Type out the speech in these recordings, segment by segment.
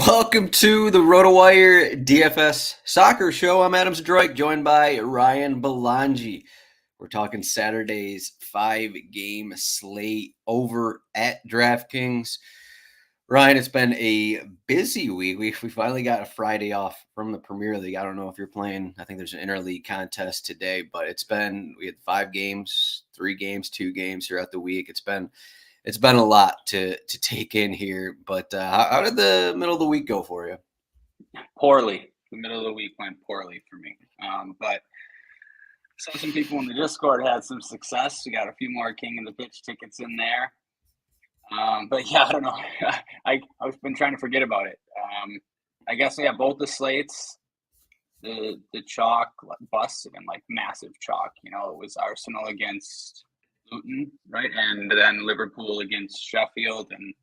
Welcome to the RotoWire DFS Soccer Show. I'm Adam Zdroik, joined by Ryan Belongia. We're talking Saturday's 5-game slate over at DraftKings. Ryan, it's been a busy week. We finally got a Friday off from the Premier League. I don't know if you're playing. I think there's an interleague contest today, but we had 5 games, 3 games, 2 games throughout the week. It's been a lot to take in here, but how did the middle of the week go for you? Poorly. The middle of the week went poorly for me. But some people in the Discord had some success. We got a few more King of the Pitch tickets in there. But yeah, I don't know. I've been trying to forget about it. I guess both the slates, the chalk busts have been like massive chalk. You know, it was Arsenal against Luton, right? And then Liverpool against Sheffield. And I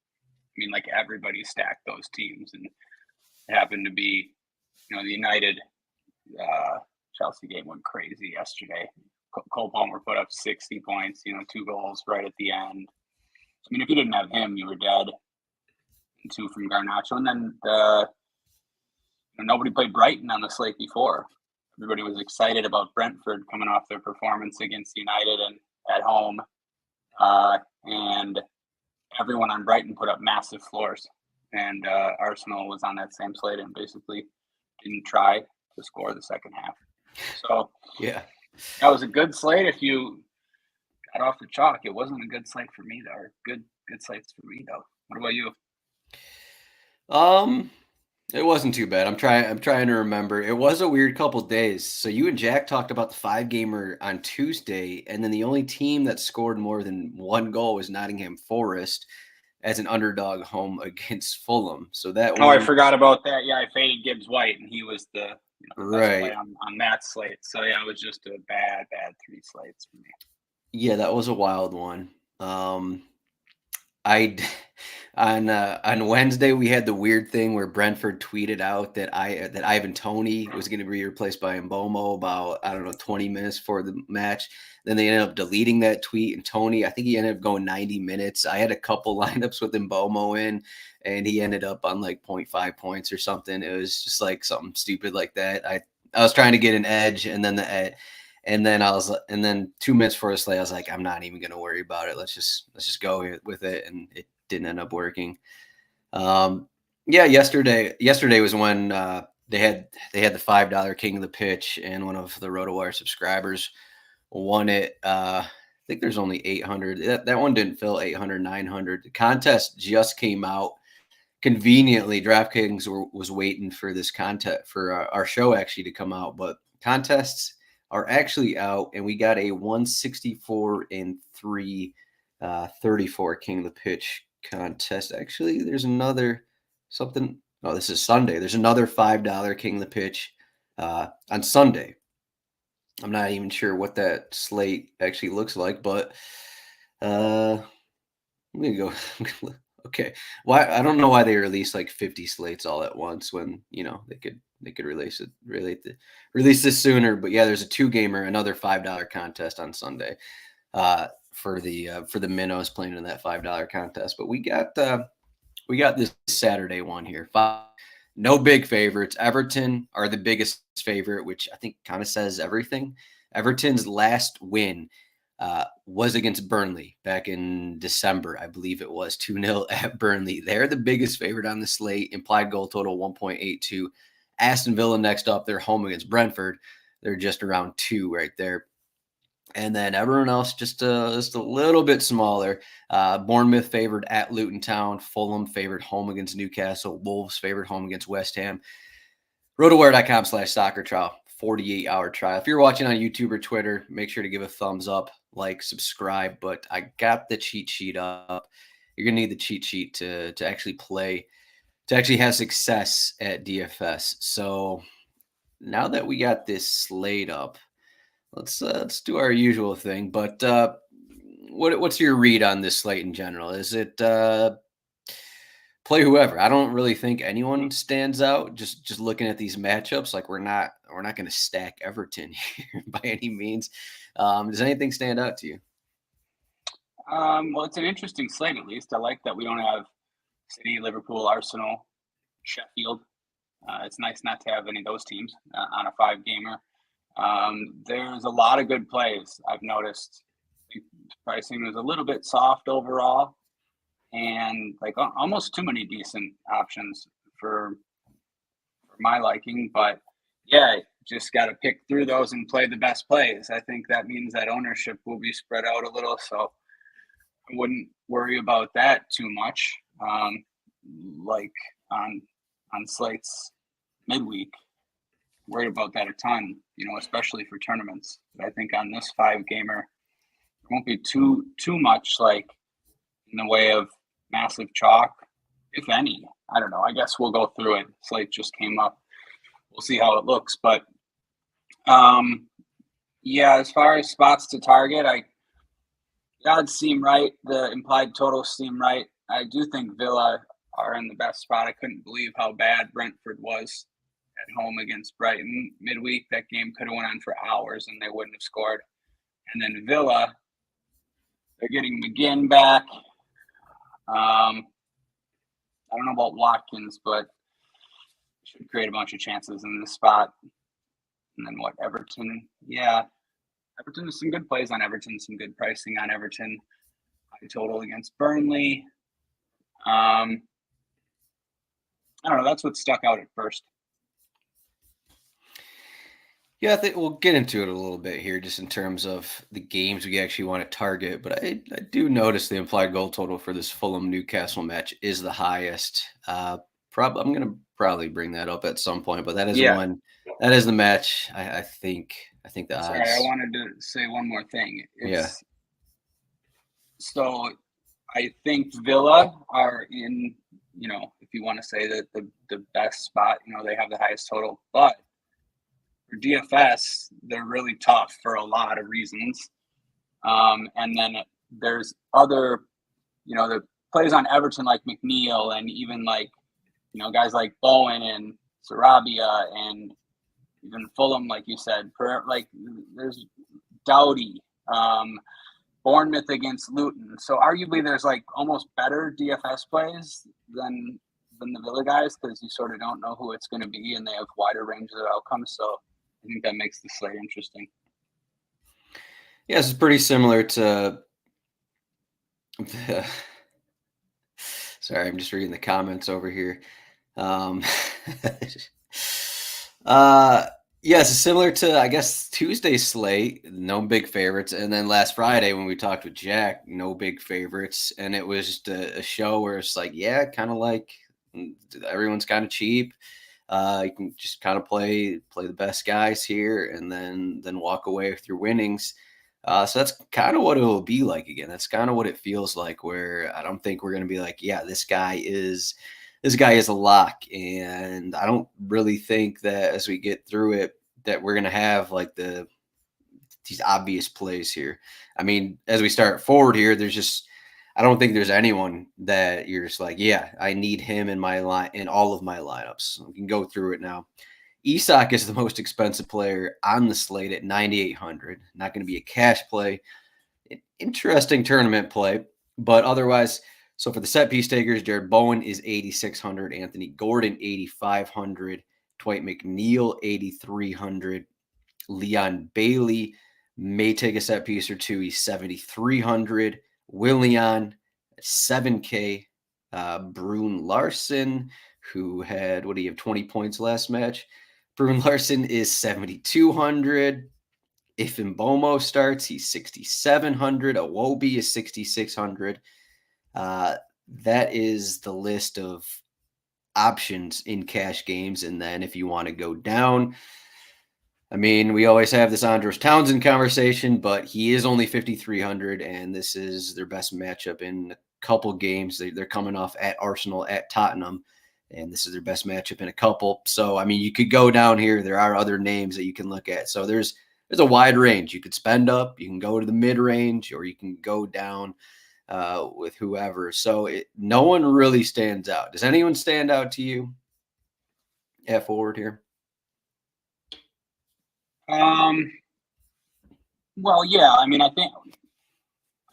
mean, like everybody stacked those teams. And it happened to be, the United Chelsea game went crazy yesterday. Cole Palmer put up 60 points, 2 goals right at the end. I mean, if you didn't have him, you were dead. And 2 from Garnacho. And then nobody played Brighton on the slate before. Everybody was excited about Brentford coming off their performance against United and at home. And everyone on Brighton put up massive floors. And Arsenal was on that same slate and basically didn't try to score the second half. So yeah, that was a good slate if you got off the chalk. It wasn't a good slate for me, though. Or good slates for me, though. What about you? It wasn't too bad. I'm trying to remember. It was a weird couple days. So you and Jack talked about the 5-gamer on Tuesday, and then the only team that scored more than 1 goal was Nottingham Forest as an underdog home against Fulham. So that I forgot about that. Yeah, I faded Gibbs White, and he was the right play on that slate. So yeah, it was just a bad 3 slates for me. Yeah, that was a wild one. On Wednesday we had the weird thing where Brentford tweeted out that Ivan Toney was going to be replaced by Mbomo about 20 minutes for the match. Then they ended up deleting that tweet, and Toney, I think he ended up going 90 minutes. I had a couple lineups with Mbomo in, and he ended up on like 0.5 points or something. It was just like something stupid like that. I was trying to get an edge, and then and then 2 minutes before the slate, I was like, I'm not even going to worry about it. Let's just go with it. And it didn't end up working. Yesterday was when they had the $5 King of the Pitch, and one of the RotoWire subscribers won it. I think there's only 800. That one didn't fill 800, 900. The contest just came out. Conveniently, DraftKings was waiting for this contest for our show actually to come out, but contests are actually out, and we got a 164-3 34 King of the Pitch contest. Actually, there's another something. Oh, this is Sunday. There's another $5 King of the Pitch on Sunday. I'm not even sure what that slate actually looks like, but I'm gonna go. Okay, why? I don't know why they released like 50 slates all at once when they could release this sooner. But yeah, there's a 2-gamer, another $5 contest on Sunday for the minnows playing in that $5 contest. But we got this Saturday one here. 5, no big favorites. Everton are the biggest favorite, which I think kind of says everything. Everton's last win was against Burnley back in December. I believe it was 2-0 at Burnley. They're the biggest favorite on the slate. Implied goal total 1.82. Aston Villa next up. They're home against Brentford. They're just around 2 right there. And then everyone else just a little bit smaller. Bournemouth favored at Luton Town. Fulham favored home against Newcastle. Wolves favored home against West Ham. RotoWire.com/soccer trial. 48-hour trial. If you're watching on YouTube or Twitter, make sure to give a thumbs up, like, subscribe. But I got the cheat sheet up. You're going to need the cheat sheet to actually play, to actually have success at DFS. So now that we got this slate up, let's do our usual thing. But what's your read on this slate in general? Is it play whoever? I don't really think anyone stands out. Just looking at these matchups, like we're not going to stack Everton here by any means. Does anything stand out to you? Well, it's an interesting slate. At least I like that we don't have City, Liverpool, Arsenal, Sheffield. It's nice not to have any of those teams on a 5-gamer. There's a lot of good plays I've noticed. Pricing was a little bit soft overall, and like almost too many decent options for my liking. But yeah, just got to pick through those and play the best plays. I think that means that ownership will be spread out a little, so I wouldn't worry about that too much. Like on slates midweek, worried about that a ton, especially for tournaments. But I think on this 5-gamer, it won't be too much like in the way of massive chalk, if any. I don't know. I guess we'll go through it. Slate just came up. We'll see how it looks. But yeah, as far as spots to target, the odds seem right. The implied totals seem right. I do think Villa are in the best spot. I couldn't believe how bad Brentford was at home against Brighton midweek. That game could have went on for hours and they wouldn't have scored. And then Villa, they're getting McGinn back. I don't know about Watkins, but should create a bunch of chances in this spot. And then Everton? Yeah, Everton has some good plays on Everton, some good pricing on Everton. High total against Burnley. I don't know. That's what stuck out at first. Yeah, I think we'll get into it a little bit here, just in terms of the games we actually want to target. But I do notice the implied goal total for this Fulham-Newcastle match is the highest. I'm going to probably bring that up at some point, but that is one. That is the match. I think the odds. Sorry, I wanted to say one more thing. So I think Villa are in, if you want to say that the best spot, they have the highest total, but for DFS, they're really tough for a lot of reasons. And then there's other, the plays on Everton like McNeil and even like, guys like Bowen and Sarabia and even Fulham, like you said, there's Doughty, Bournemouth against Luton. So arguably there's like almost better DFS plays than the Villa guys, because you sort of don't know who it's going to be and they have wider ranges of outcomes. So I think that makes the slate interesting. Yeah, this is pretty similar to sorry, I'm just reading the comments over here. Yes, it's similar to, I guess, Tuesday's slate, no big favorites. And then last Friday when we talked with Jack, no big favorites. And it was just a show where it's like, yeah, kind of like everyone's kind of cheap. You can just kind of play the best guys here and then walk away with your winnings. So that's kind of what it will be like again. That's kind of what it feels like, where I don't think we're going to be like, yeah, this guy is a lock. And I don't really think that as we get through it that we're going to have like these obvious plays here. I mean, as we start forward here, I don't think there's anyone that you're just like, yeah, I need him in my line, in all of my lineups. We can go through it now. Isak is the most expensive player on the slate at 9,800. Not going to be a cash play. An interesting tournament play, but otherwise, so for the set piece takers, Jared Bowen is 8,600, Anthony Gordon 8,500, Dwight McNeil 8,300, Leon Bailey may take a set piece or two. He's 7,300. Willian 7K. Brune Larson, who had 20 points last match. Brune Larson is 7,200. If Mbomo starts, he's 6,700. Iwobi is 6,600. That is the list of options in cash games. And then if you want to go down, I mean, we always have this Andros Townsend conversation, but he is only 5,300, and this is their best matchup in a couple games. They're coming off at Arsenal, at Tottenham, and this is their best matchup in a couple. So, I mean, you could go down here. There are other names that you can look at. So there's a wide range. You could spend up, you can go to the mid-range, or you can go down with whoever. So no one really stands out. Does anyone stand out to you at forward here? Well, yeah. I mean, I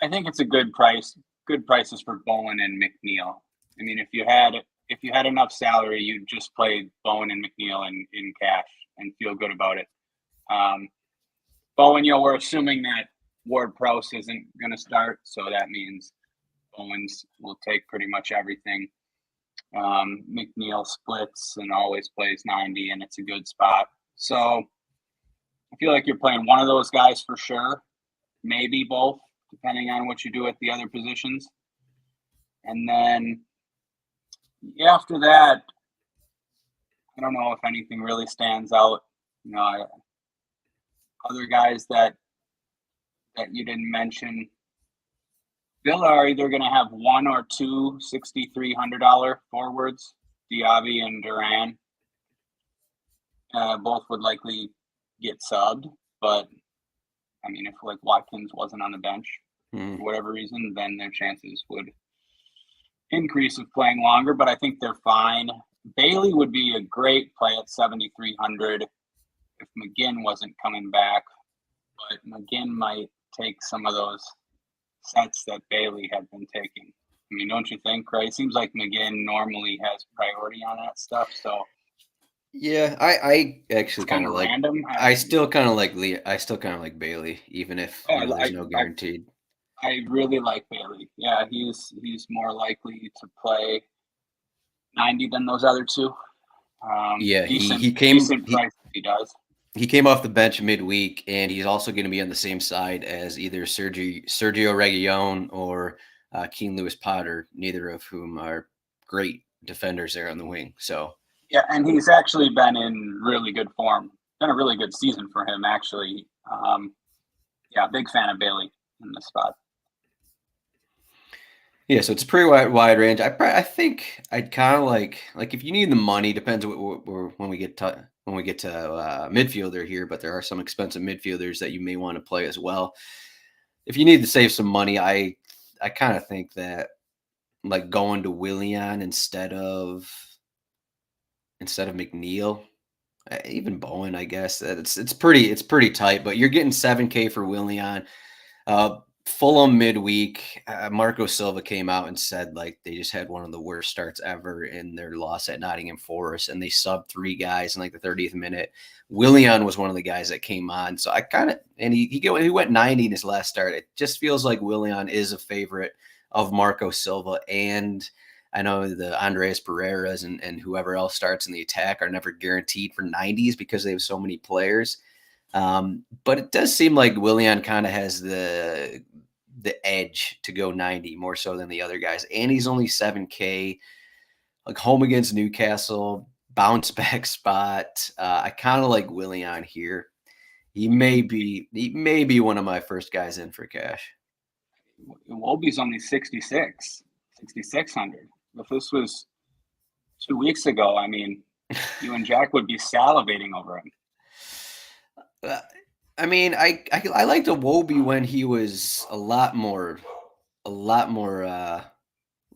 think it's a good price. Good prices for Bowen and McNeil. I mean, if you had if you had enough salary, you'd just play Bowen and McNeil in cash and feel good about it. Bowen, we're assuming that Ward-Prowse isn't going to start, so that means Bowens will take pretty much everything. McNeil splits and always plays 90, and it's a good spot. So I feel like you're playing one of those guys for sure, maybe both, depending on what you do at the other positions. And then after that, I don't know if anything really stands out. Other guys that you didn't mention. Villa are either going to have one or two $6,300 forwards, Diaby and Duran. Both would likely get subbed, but I mean, if like Watkins wasn't on the bench for whatever reason, then their chances would increase of playing longer. But I think they're fine. Bailey would be a great play at 7,300 if McGinn wasn't coming back, but McGinn might take some of those sets that Bailey had been taking. I mean, don't you think, right? It seems like McGinn normally has priority on that stuff. So yeah, I actually kind of like random. I still kind of like Bailey, even if there's no guaranteed. I really like Bailey. Yeah, he's more likely to play 90 than those other two. Yeah, he does. He came off the bench midweek, and he's also going to be on the same side as either Sergio Reguilon or Keane Lewis-Potter, neither of whom are great defenders there on the wing. So yeah, and he's actually been in really good form. Been a really good season for him, actually. Big fan of Bailey in this spot. Yeah, so it's a pretty wide range. I think I'd kind of like if you need the money, depends when we get to midfielder here, but there are some expensive midfielders that you may want to play as well. If you need to save some money, I kind of think that like going to Willian instead of McNeil, even Bowen, I guess that it's pretty tight, but you're getting $7,000 for Willian. Fulham midweek, Marco Silva came out and said like they just had one of the worst starts ever in their loss at Nottingham Forest, and they subbed 3 guys in like the 30th minute. Willian was one of the guys that came on, so I kind of he went 90 in his last start. It just feels like Willian is a favorite of Marco Silva, and I know the Andreas Pereiras and whoever else starts in the attack are never guaranteed for 90s because they have so many players. But it does seem like Willian kind of has the edge to go 90 more so than the other guys. And he's only $7,000, like home against Newcastle, bounce back spot. I kind of like Willian here. He may be one of my first guys in for cash. Wolby's only 6,600. If this was 2 weeks ago, I mean, you and Jack would be salivating over him. I mean, I liked Iwobi when he was a lot more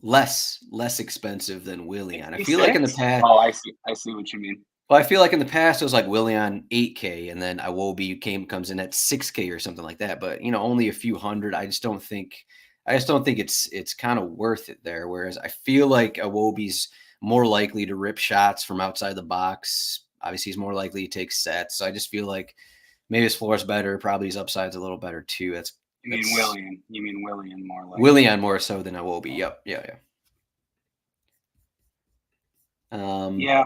less expensive than Willian. I feel like in the past. Oh, I see what you mean. Well, I feel like in the past it was like Willian $8,000, and then Iwobi comes in at $6,000 or something like that. But only a few hundred. I just don't think it's kind of worth it there. Whereas I feel like Iwobi's more likely to rip shots from outside the box. Obviously, he's more likely to take sets. So I just feel like maybe his floor is better. Probably his upside's a little better too. You mean Willian? You mean Willian more likely? Willian more so than Iwobi. Yep. Yeah. Yeah.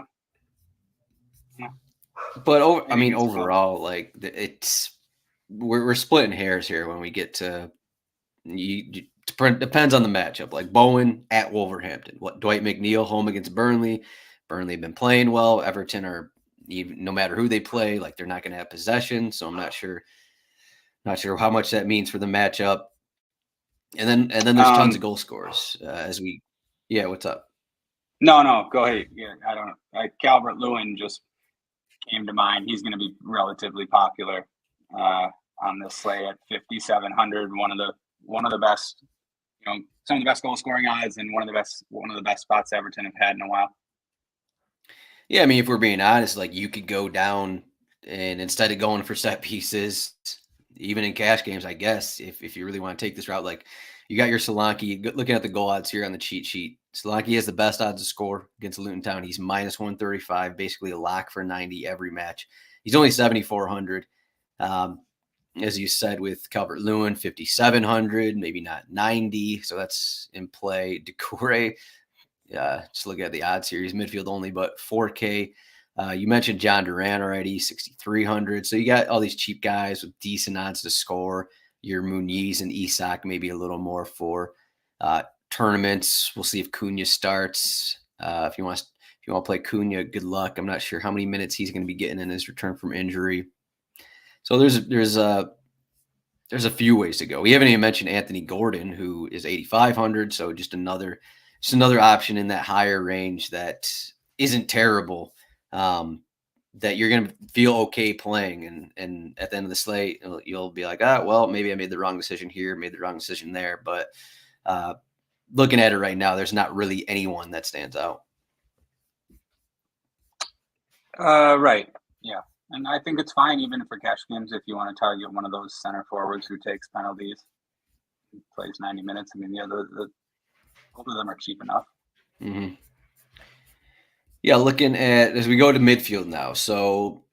But overall, like we're splitting hairs here when we get to. Depends on the matchup. Like Bowen at Wolverhampton. Dwight McNeil home against Burnley. Burnley have been playing well. Everton are. Even no matter who they play, like they're not going to have possession. So I'm not sure how much that means for the matchup. And then there's tons of goal scorers what's up? No, go ahead. Yeah, I don't know. Calvert-Lewin just came to mind. He's going to be relatively popular on this slate at 5,700. One of the best, some of the best goal scoring odds and one of the best spots Everton have had in a while. Yeah, I mean, if we're being honest, like you could go down and instead of going for set pieces, even in cash games, I guess, if you really want to take this route, like You got your Solanke. Looking at the goal odds here on the cheat sheet, Solanke has the best odds to score against Luton Town. He's minus 135, basically a lock for 90 every match. He's only 7,400. As you said, with Calvert-Lewin, 5,700, maybe not 90. So that's in play. Decore, just look at the odds here. He's midfield only, but 4K. You mentioned John Duran already, 6,300. So you got all these cheap guys with decent odds to score. Your Muniz and Isak, maybe a little more for tournaments. We'll see if Cunha starts. If you want to play Cunha, good luck. I'm not sure how many minutes he's going to be getting in his return from injury. So there's a few ways to go. We haven't even mentioned Anthony Gordon, who is 8,500. So just another option in that higher range that isn't terrible. That you're going to feel okay playing. And at the end of the slate, you'll be like, well, maybe I made the wrong decision here, made the wrong decision there. But looking at it right now, there's not really anyone that stands out. Right. Yeah. And I think it's fine even for cash games if you want to target one of those center forwards who takes penalties, plays 90 minutes. I mean, both of them are cheap enough. Mm-hmm. Yeah, looking at as we go to midfield now. So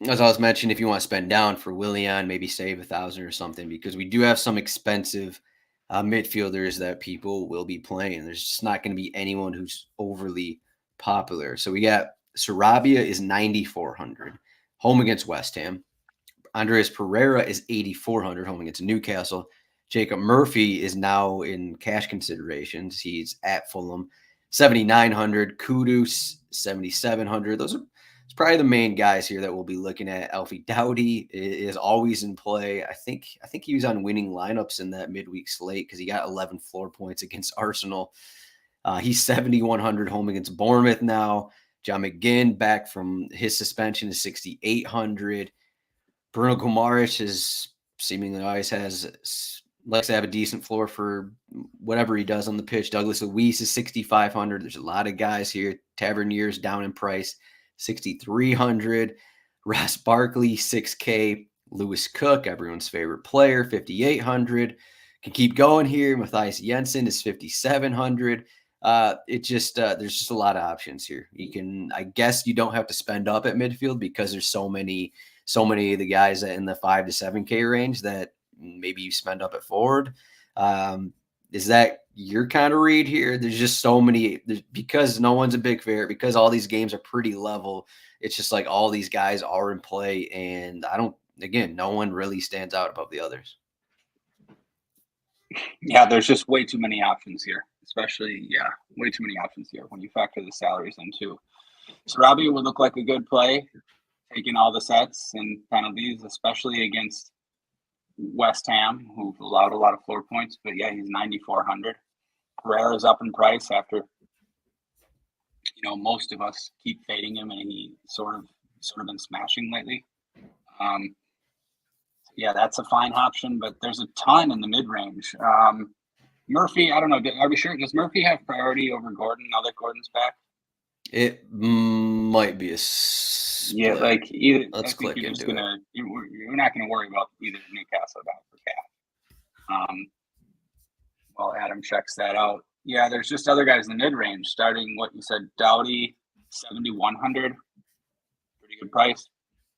as I was mentioning, if you want to spend down for Willian, maybe save 1,000 or something, because we do have some expensive midfielders that people will be playing. There's just not going to be anyone who's overly popular. So we got Sarabia is 9,400 home against West Ham. Andreas Pereira is 8,400 home against Newcastle. Jacob Murphy is now in cash considerations. He's at Fulham, 7,900. Kudus, 7,700. Those are probably the main guys here that we'll be looking at. Alfie Doughty is always in play. I think he was on winning lineups in that midweek slate because he got 11 floor points against Arsenal. He's 7,100 home against Bournemouth now. John McGinn back from his suspension is 6,800. Bruno Guimaraes is seemingly always likes to have a decent floor for whatever he does on the pitch. Douglas Luiz is 6,500. There's a lot of guys here. Taverniers down in price, 6,300. Ross Barkley, 6K. Lewis Cook, everyone's favorite player, 5,800. Can keep going here. Matthias Jensen is 5,700. There's just a lot of options here. I guess you don't have to spend up at midfield because there's so many of the guys in the 5 to 7K range that maybe you spend up at forward. Is that your kind of read here? There's just so many because no one's a big favorite, because all these games are pretty level. It's just like all these guys are in play, and no one really stands out above the others. Yeah, there's just way too many options here. Way too many options here when you factor the salaries in too. Sarabia would look like a good play, taking all the sets and penalties, especially against West Ham, who've allowed a lot of floor points. But yeah, he's 9,400. Pereira's up in price after, most of us keep fading him, and he sort of been smashing lately. Yeah, that's a fine option, but there's a ton in the mid-range. Murphy, I don't know. Are we sure? Does Murphy have priority over Gordon now that Gordon's back? It might be a split. Yeah, like either. Let's click into it. You're not going to worry about either Newcastle back for Cat. While Adam checks that out. Yeah, there's just other guys in the mid-range. Starting what you said, Doughty, 7,100, pretty good price.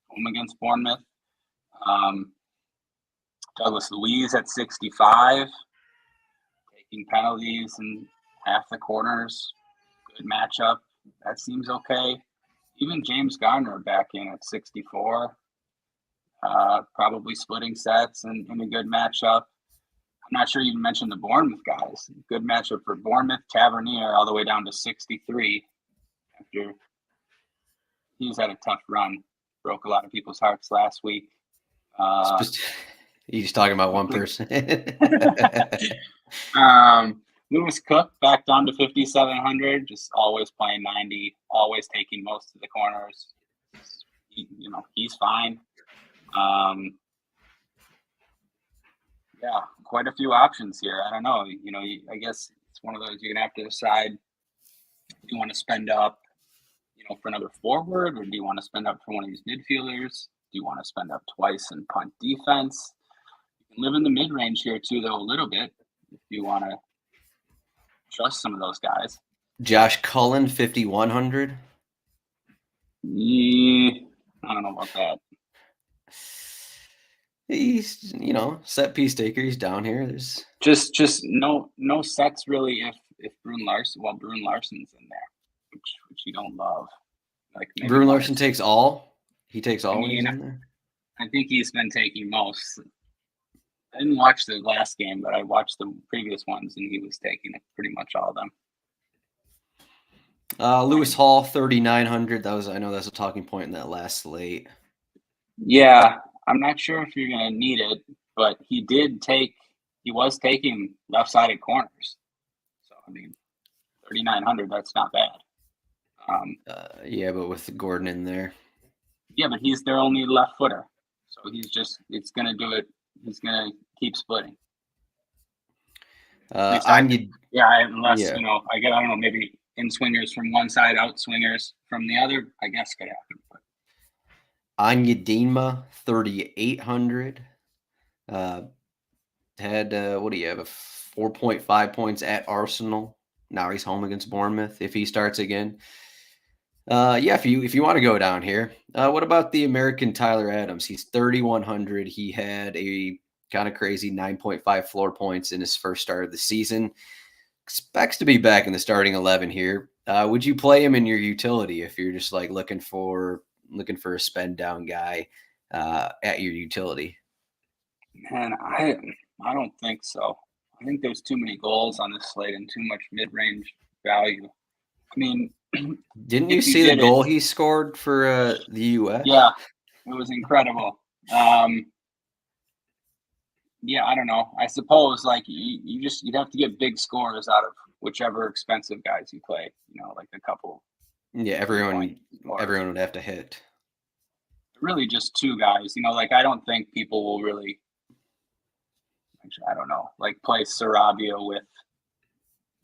Home against Bournemouth. Douglas Luiz at 65, taking penalties in half the corners. Good matchup. That seems okay. Even James Garner back in at 64. Probably splitting sets in a good matchup. I'm not sure you mentioned the Bournemouth guys. Good matchup for Bournemouth. Tavernier all the way down to 63 after he's had a tough run. Broke a lot of people's hearts last week. You're just talking about one person. Lewis Cook back down to 5,700, just always playing 90, always taking most of the corners. He's fine. Yeah, quite a few options here. I don't know. I guess it's one of those you're gonna have to decide. Do you want to spend up, for another forward, or do you want to spend up for one of these midfielders? Do you want to spend up twice and punt defense? You can live in the mid-range here too, though, a little bit. if you want to trust some of those guys. Josh Cullen, 5,100. Yeah, I don't know about that. He's, set piece taker. He's down here. There's just no sets really if Brune Larson's in there, which you don't love. Like Brune Larson takes all. He takes all when mean, he's in there. I think he's been taking most. I didn't watch the last game, but I watched the previous ones, and he was taking pretty much all of them. Lewis Hall, 3,900. I know that's a talking point in that last slate. Yeah, I'm not sure if you're going to need it, but he was taking left-sided corners. So, I mean, 3,900, that's not bad. Yeah, but with Gordon in there. Yeah, but he's their only left footer. So it's going to do it. He's going to keep splitting. Unless, I don't know, maybe in swingers from one side, out swingers from the other, I guess could happen. But. Onyedinma, 3,800. Had what do you have? 4.5 points at Arsenal. Now he's home against Bournemouth if he starts again. If you want to go down here, what about the American Tyler Adams? He's 3,100. He had a kind of crazy 9.5 floor points in his first start of the season. Expects to be back in the starting 11 here. Would you play him in your utility if you're just like looking for a spend down guy at your utility? Man, I don't think so. I think there's too many goals on this slate and too much mid-range value. I mean, didn't you see the goal he scored for the U.S.? Yeah, it was incredible. Yeah, I don't know. I suppose like you'd have to get big scores out of whichever expensive guys you play. Like a couple. Yeah, everyone would have to hit. Really, just two guys. Like I don't think people will really. Actually, I don't know. Like play Sarabia with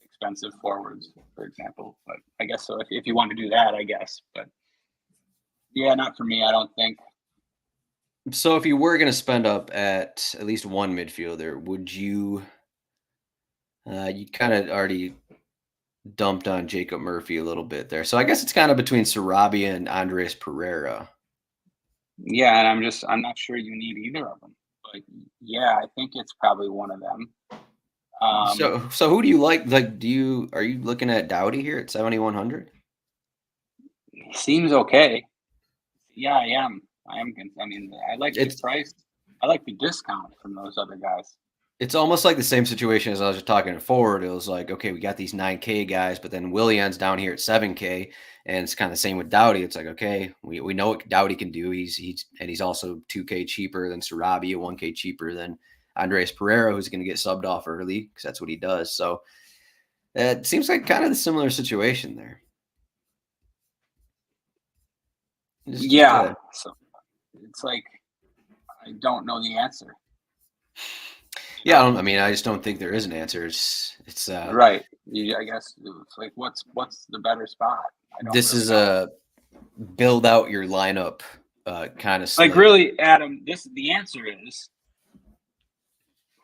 expensive forwards, for example. But I guess so. If you want to do that, I guess. But yeah, not for me. I don't think. So if you were going to spend up at least one midfielder, would you you kind of already dumped on Jacob Murphy a little bit there. So I guess it's kind of between Sarabia and Andres Pereira. Yeah, and I'm not sure you need either of them. But yeah, I think it's probably one of them. So who do you like? Like, are you looking at Doughty here at 7,100? Seems okay. Yeah, I am. I mean, I like the price. I like the discount from those other guys. It's almost like the same situation as I was just talking forward. It was like, okay, we got these 9K guys, but then Willian's down here at 7K, and it's kind of the same with Doughty. It's like, okay, we know what Doughty can do. He's also 2K cheaper than Sarabia, 1K cheaper than Andres Pereira, who's going to get subbed off early because that's what he does. So it seems like kind of the similar situation there. So it's like I don't know the answer. Yeah, I just don't think there is an answer. It's right. I guess it's like what's the better spot? This is a build out your lineup kind of slate. Like really, Adam. The answer is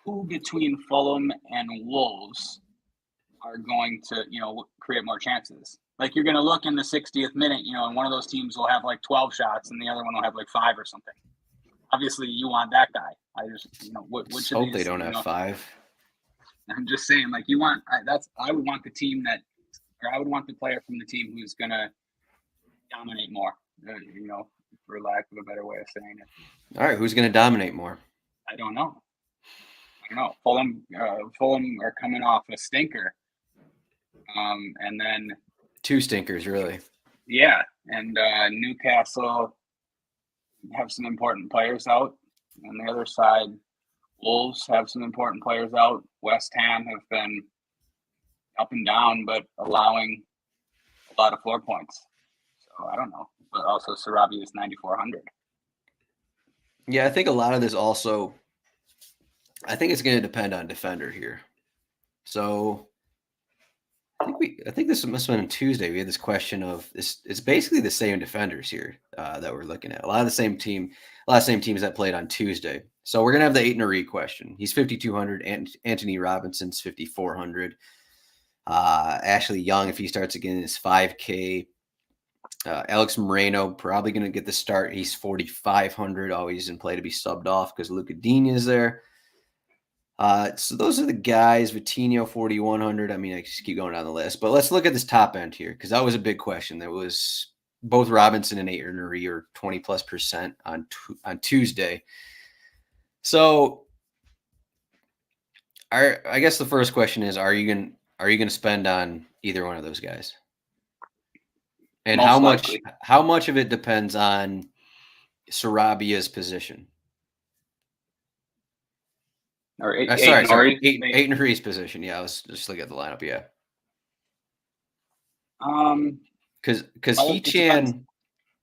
who between Fulham and Wolves are going to create more chances. Like you're going to look in the 60th minute, and one of those teams will have like 12 shots, and the other one will have like 5 or something. Obviously, you want that guy. I just, which hope of these, they don't have 5. I'm just saying, like I would want the team I would want the player from the team who's going to dominate more. For lack of a better way of saying it. All right, who's going to dominate more? I don't know. Fulham are coming off a stinker, and then 2 stinkers, really. Yeah, and Newcastle have some important players out. On the other side, Wolves have some important players out. West Ham have been up and down, but allowing a lot of floor points. So I don't know. But also Sarabia is 9,400. Yeah, I think a lot of this also, I think it's going to depend on defender here. So I think this must have been on Tuesday. We had this question of this. It's basically the same defenders here that we're looking at. A lot of the same teams that played on Tuesday. So we're gonna have the Eight Nari question. He's 5,200. Anthony Robinson's 5,400. Ashley Young, if he starts again, is 5K. Alex Moreno probably going to get the start. He's 4,500. Always in play to be subbed off because Luca Digne is there. So those are the guys. Vitinho 4,100. I mean, I just keep going down the list, but let's look at this top end here because that was a big question. There was both Robinson and Eight Nari are 20+% on Tuesday. So, I guess the first question is: Are you gonna spend on either one of those guys? And Most how much of it depends on Sarabia's position? Or eight Nari's position. Yeah, I was just looking at the lineup. Yeah, because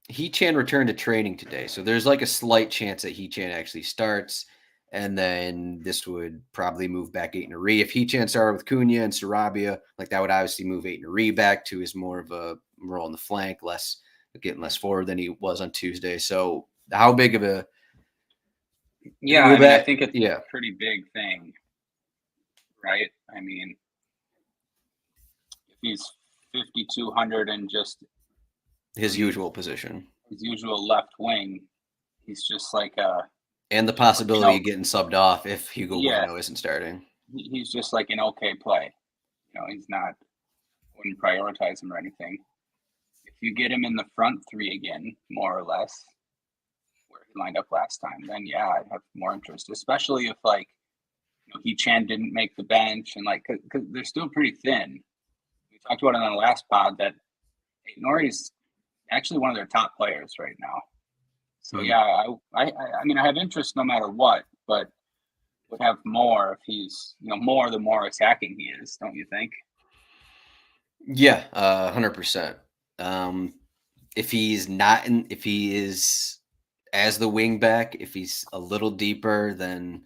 He-Chan returned to training today, so there's like a slight chance that He-Chan actually starts, and then this would probably move back Eight Nari. If He-Chan started with Cunha and Sarabia, like that would obviously move Eight Nari back to his more of a role in the flank, getting less forward than he was on Tuesday. So how big of a I think it's a pretty big thing, right? I mean, if he's 5,200 and just his usual position, his usual left wing, he's just like and the possibility of getting subbed off if Hugo Bueno isn't starting. He's just like an okay play. He's not, wouldn't prioritize him or anything. If you get him in the front three again, more or less, where he lined up last time, then yeah, I'd have more interest, especially if He-Chan didn't make the bench and cause they're still pretty thin. We talked about it on the last pod that Nori's actually one of their top players right now. So yeah, I mean, I have interest no matter what, but would have more if he's, more the more attacking he is, don't you think? Yeah, 100%. If he is as the wing back, if he's a little deeper, then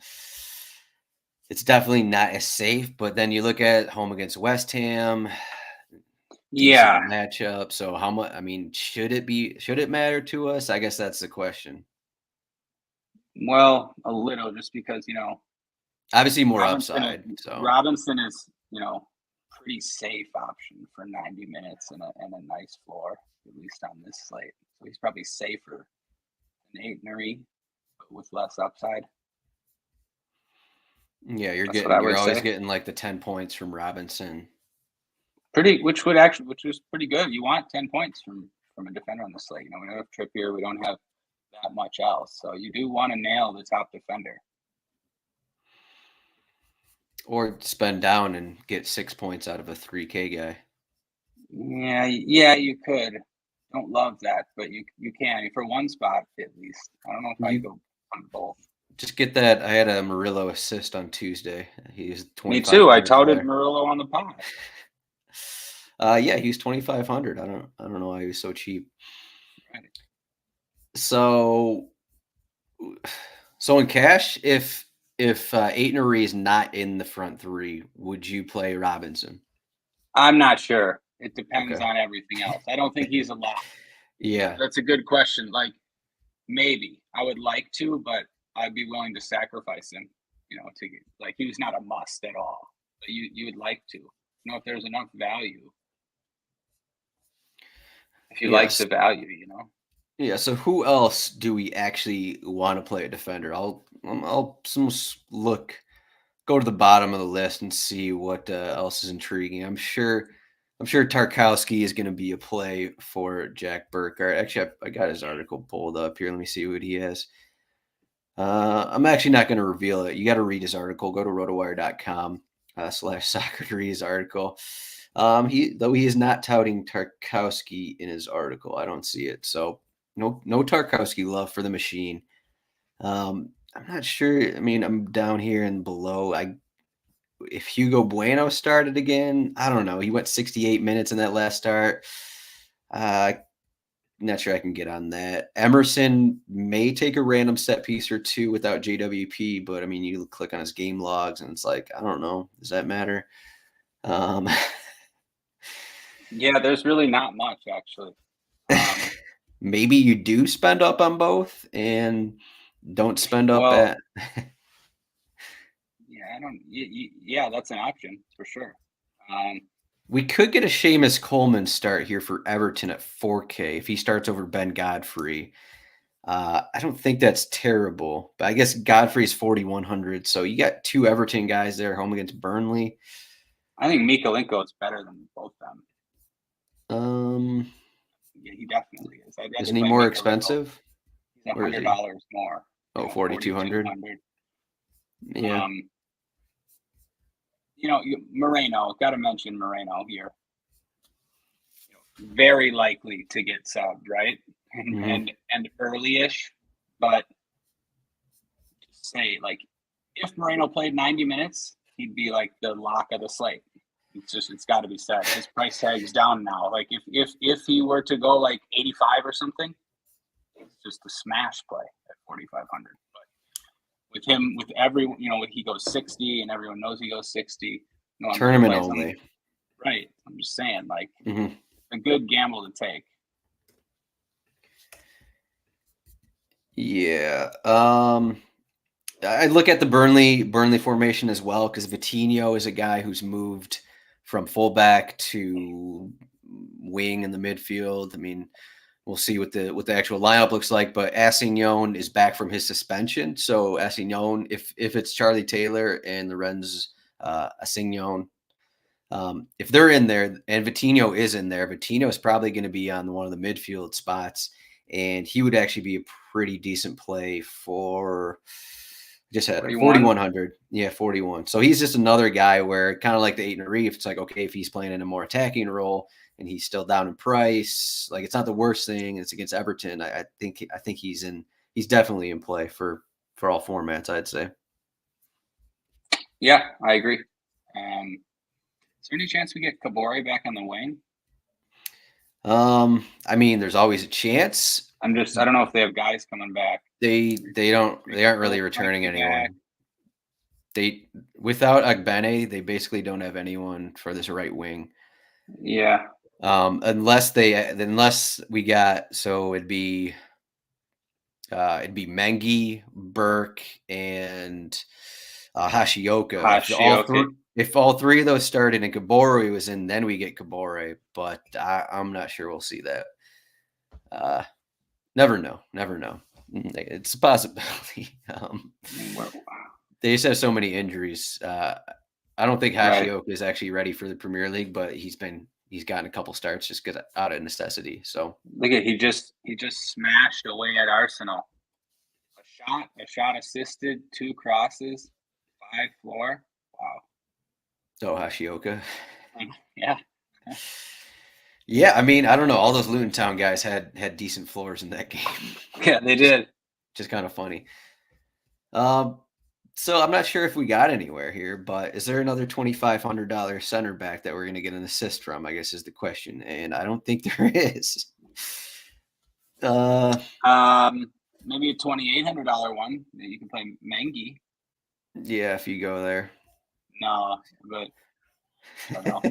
it's definitely not as safe. But then you look at home against West Ham, matchup. So how much? I mean, should it matter to us? I guess that's the question. Well, a little, just because obviously more upside. So Robinson is pretty safe option for 90 minutes and a nice floor, at least on this slate. So he's probably safer than Eight Nari, but with less upside. Yeah, you're always getting like the 10 points from Robinson. Which was pretty good. You want 10 points from a defender on the slate. We don't have Trippier, we don't have that much else. So you do want to nail the top defender. Or spend down and get 6 points out of a 3K guy. Yeah, you could. Don't love that, but you can for one spot at least. I don't know if I go on both. Just get that. I had a Murillo assist on Tuesday. He's 25. Me too. I touted Murillo on the pod. Yeah, he's 2,500. I don't know why he was so cheap. Right. So in cash, if Eight Nari is not in the front three, would you play Robinson? I'm not sure. It depends on everything else. I don't think he's a lock. Yeah, that's a good question. Maybe I would like to, but I'd be willing to sacrifice him. To he was not a must at all. But you would like to. If there's enough value. If you like the value, Yeah. So who else do we actually want to play a defender? I'll go to the bottom of the list and see what else is intriguing. I'm sure Tarkowski is going to be a play for Jack Burkhardt. Actually, I got his article pulled up here. Let me see what he has. I'm actually not going to reveal it. You got to read his article. Go to rotowire.com/soccer to read his article. He is not touting Tarkowski in his article. I don't see it. So no Tarkowski love for the machine. I'm not sure. I mean, I'm down here and below. If Hugo Bueno started again, I don't know. He went 68 minutes in that last start. Not sure I can get on that. Emerson may take a random set piece or two without JWP, but I mean, you click on his game logs and it's like, I don't know. Does that matter? Yeah, there's really not much actually. Maybe you do spend up on both and Don't spend up Well, at. yeah, I don't. Yeah, that's an option for sure. We could get a Seamus Coleman start here for Everton at 4K if he starts over Ben Godfrey. I don't think that's terrible, but I guess Godfrey's 4,100. So you got two Everton guys there home against Burnley. I think Mikalenko is better than both them. Yeah, he definitely is. I'd rather Isn't he play more Mikalenko. expensive? He's Where is he? $100 more. Oh, 4,200. Yeah. Moreno. Got to mention Moreno here. Very likely to get subbed, right? And early-ish, but say like if Moreno played 90 minutes, he'd be like the lock of the slate. It's got to be said. His price tag's down now. Like if he were to go like 85 or something, it's just a smash play at 4,500. But with him, with everyone, he goes 60, and everyone knows he goes 60. No Tournament only. Right. I'm just saying, like, a good gamble to take. Yeah. I look at the Burnley formation as well because Vitinho is a guy who's moved from fullback to wing in the midfield. I mean, we'll see what the actual lineup looks like, but Assignon is back from his suspension. So Assignon, if it's Charlie Taylor and Lorenz Assignon, if they're in there and Vitinho is in there, Vitinho is probably going to be on one of the midfield spots, and he would actually be a pretty decent play for. Just had 4,100. Yeah, 41. So he's just another guy where kind of like the Aiton Reef, it's like, okay, if he's playing in a more attacking role and he's still down in price, like it's not the worst thing. It's against Everton. I think he's definitely in play for all formats, I'd say. Yeah, I agree. Is there any chance we get Kabore back on the wing? I mean, there's always a chance. I don't know if they have guys coming back. They aren't really returning anyone. They without Agbene, they basically don't have anyone for this right wing. Yeah. Unless we got, so it'd be Mengi, Burke, and Hashioka. If all three of those started and Kabore was in, then we get Kabore. But I'm not sure we'll see that. Never know. It's a possibility. They just have so many injuries. I don't think Hashioka is actually ready for the Premier League, but he's gotten a couple starts just out of necessity. So look at he just smashed away at Arsenal. A shot assisted, 2 crosses, 5 floor. Wow. So Hashioka. Yeah. Yeah, I mean, I don't know. All those Luton Town guys had decent floors in that game. Yeah, they did. Just kind of funny. So I'm not sure if we got anywhere here, but is there another $2,500 center back that we're going to get an assist from, I guess is the question. And I don't think there is. Maybe a $2,800 one that you can play Mengi. Yeah, if you go there. No, but I don't know.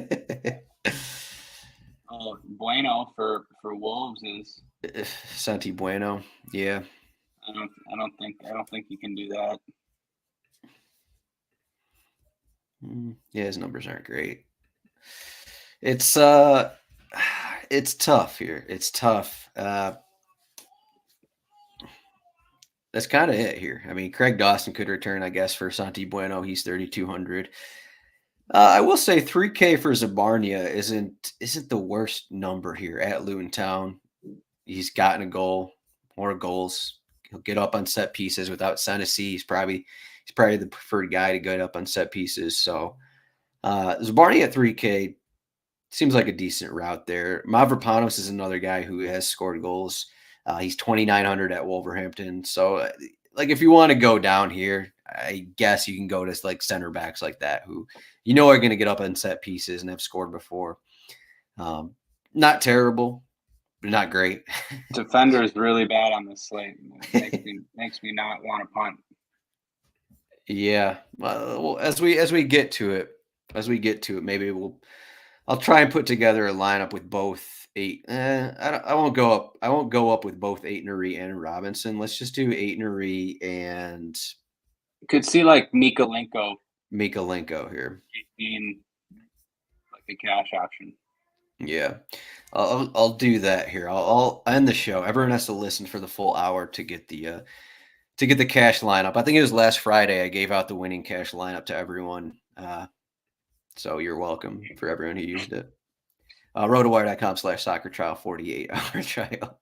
Oh, Bueno for Wolves is Santi Bueno. Yeah. I don't think you can do that. Yeah, his numbers aren't great. It's tough here. It's tough. That's kind of it here. I mean, Craig Dawson could return, I guess, for Santi Bueno. He's 3,200. I will say 3K for Zabarnia isn't the worst number here at Luton Town. He's gotten a goal, more goals. He'll get up on set pieces without Senesi. He's probably the preferred guy to get up on set pieces. So Zabarnia at 3K seems like a decent route there. Mavropanos is another guy who has scored goals. He's 2,900 at Wolverhampton. So, like, if you want to go down here, I guess you can go to like center backs like that who are going to get up on set pieces and have scored before. Not terrible, but not great. Defender is really bad on this slate. Makes me not want to punt. Yeah. Well, as we get to it, maybe I'll try and put together a lineup with both 8. I won't go up. I won't go up with both Aitnery and Robinson. Let's just do Aitnery and Could see like Mikalenko Mikalenko here. being like a cash option. Yeah, I'll do that here. I'll end the show. Everyone has to listen for the full hour to get the cash lineup. I think it was last Friday I gave out the winning cash lineup to everyone. So you're welcome for everyone who used it. RotoWire.com/soccer trial 48-hour trial.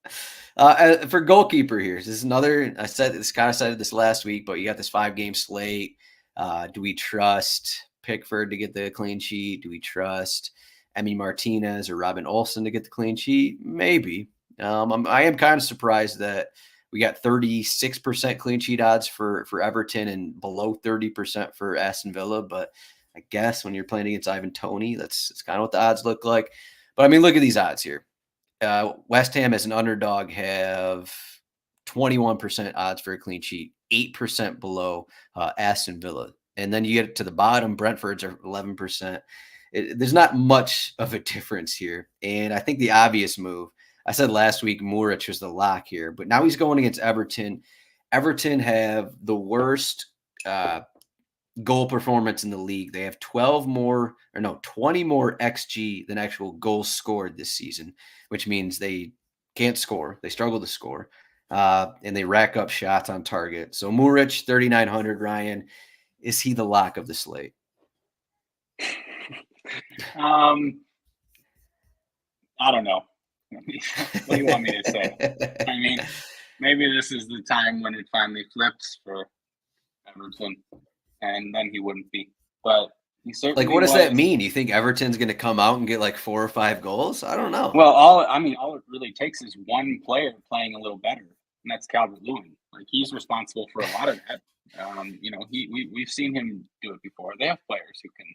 For goalkeeper here, this is another. I said this kind of said this last week, but you got this 5-game slate. Do we trust Pickford to get the clean sheet? Do we trust Emi Martinez or Robin Olsen to get the clean sheet? Maybe. I am kind of surprised that we got 36% clean sheet odds for Everton and below 30% for Aston Villa. But I guess when you're playing against Ivan Toney, that's kind of what the odds look like. But I mean, look at these odds here. West Ham as an underdog have 21% odds for a clean sheet, 8% below Aston Villa. And then you get to the bottom, Brentford's are 11%. There's not much of a difference here. And I think the obvious move, I said last week, Muric was the lock here, but now he's going against Everton. Everton have the worst goal performance in the league. They have 20 more XG than actual goals scored this season, which means they can't score. They struggle to score, and they rack up shots on target. So Muric, 3,900, Ryan, is he the lock of the slate? I don't know. What do you want me to say? I mean, maybe this is the time when it finally flips for Everton, and then he wouldn't be. But he certainly what does that mean? You think Everton's going to come out and get like 4 or 5 goals? I don't know. Well, all it really takes is one player playing a little better, and that's Calvert-Lewin. Like, he's responsible for a lot of that. We've seen him do it before. They have players who can.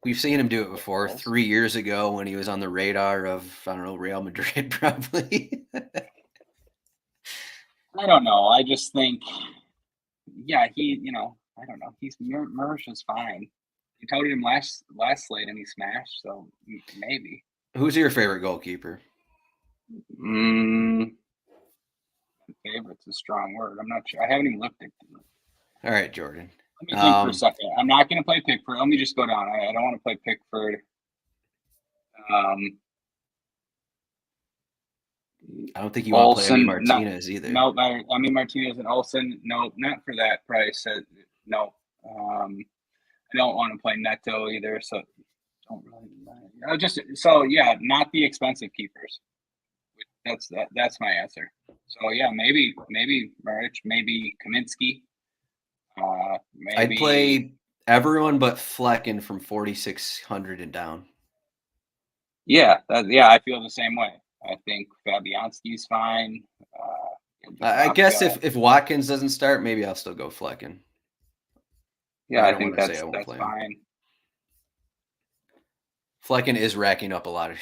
We've seen him do it before 3 years ago when he was on the radar of, I don't know, Real Madrid, probably. I don't know. I just think, I don't know. Muric is fine. You told him last slate and he smashed, so maybe. Who's your favorite goalkeeper? Favorite's a strong word. I'm not sure. I haven't even looked at it. All right, Jordan. Let me think for a second. I'm not going to play Pickford. Let me just go down. I don't want to play Pickford. I don't think you want to play Emi Martinez either. No, I mean Martinez and Olsen. No, not for that price. No. I don't want to play Neto either. So don't really. Not the expensive keepers. That's my answer. So maybe Muric, maybe Kaminsky. Maybe I'd play everyone but Flecken from 4,600 and down. Yeah, I feel the same way. I think Fabianski's fine. I guess if Watkins doesn't start, maybe I'll still go Flecken. Yeah, I think that's fine. Flecken is racking up a lot of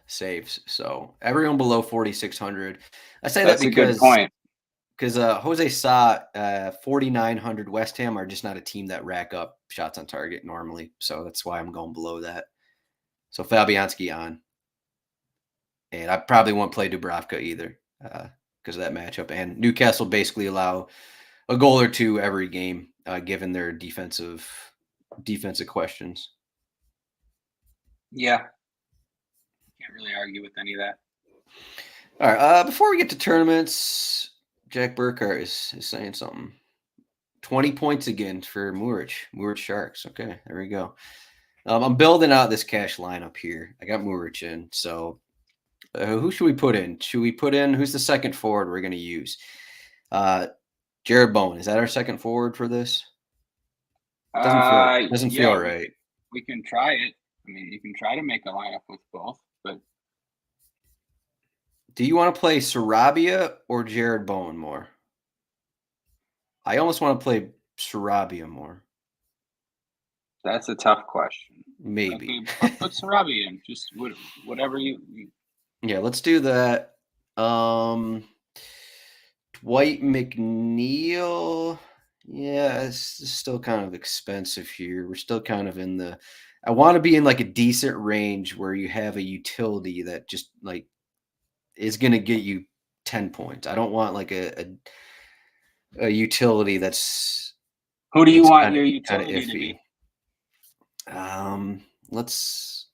saves, so everyone below 4,600. I say that's that because a good point. Because Jose Sa, 4,900 West Ham are just not a team that rack up shots on target normally, so that's why I'm going below that. So Fabianski on. And I probably won't play Dubravka either because of that matchup. And Newcastle basically allow a goal or two every game, given their defensive questions. Yeah. Can't really argue with any of that. All right. Before we get to tournaments, Jack Burkhart is saying something. 20 points again for Muric Sharks. Okay, there we go. I'm building out this cash lineup here. I got Muric in, so who should we put in? Who's the second forward we're going to use? Jared Bowen. Is that our second forward for this? Doesn't feel right. We can try it. I mean, you can try to make a lineup with both, but do you want to play Sarabia or Jared Bowen more? I almost want to play Sarabia more. That's a tough question. Maybe. Okay, I'll put Sarabia in. Just whatever you. Yeah, let's do that. Dwight McNeil. Yeah, it's still kind of expensive here. We're still kind of in I want to be in like a decent range where you have a utility that just like is going to get you 10 points. I don't want like a utility that's Who do you want kinda, your kind of utility to iffy. be? Let's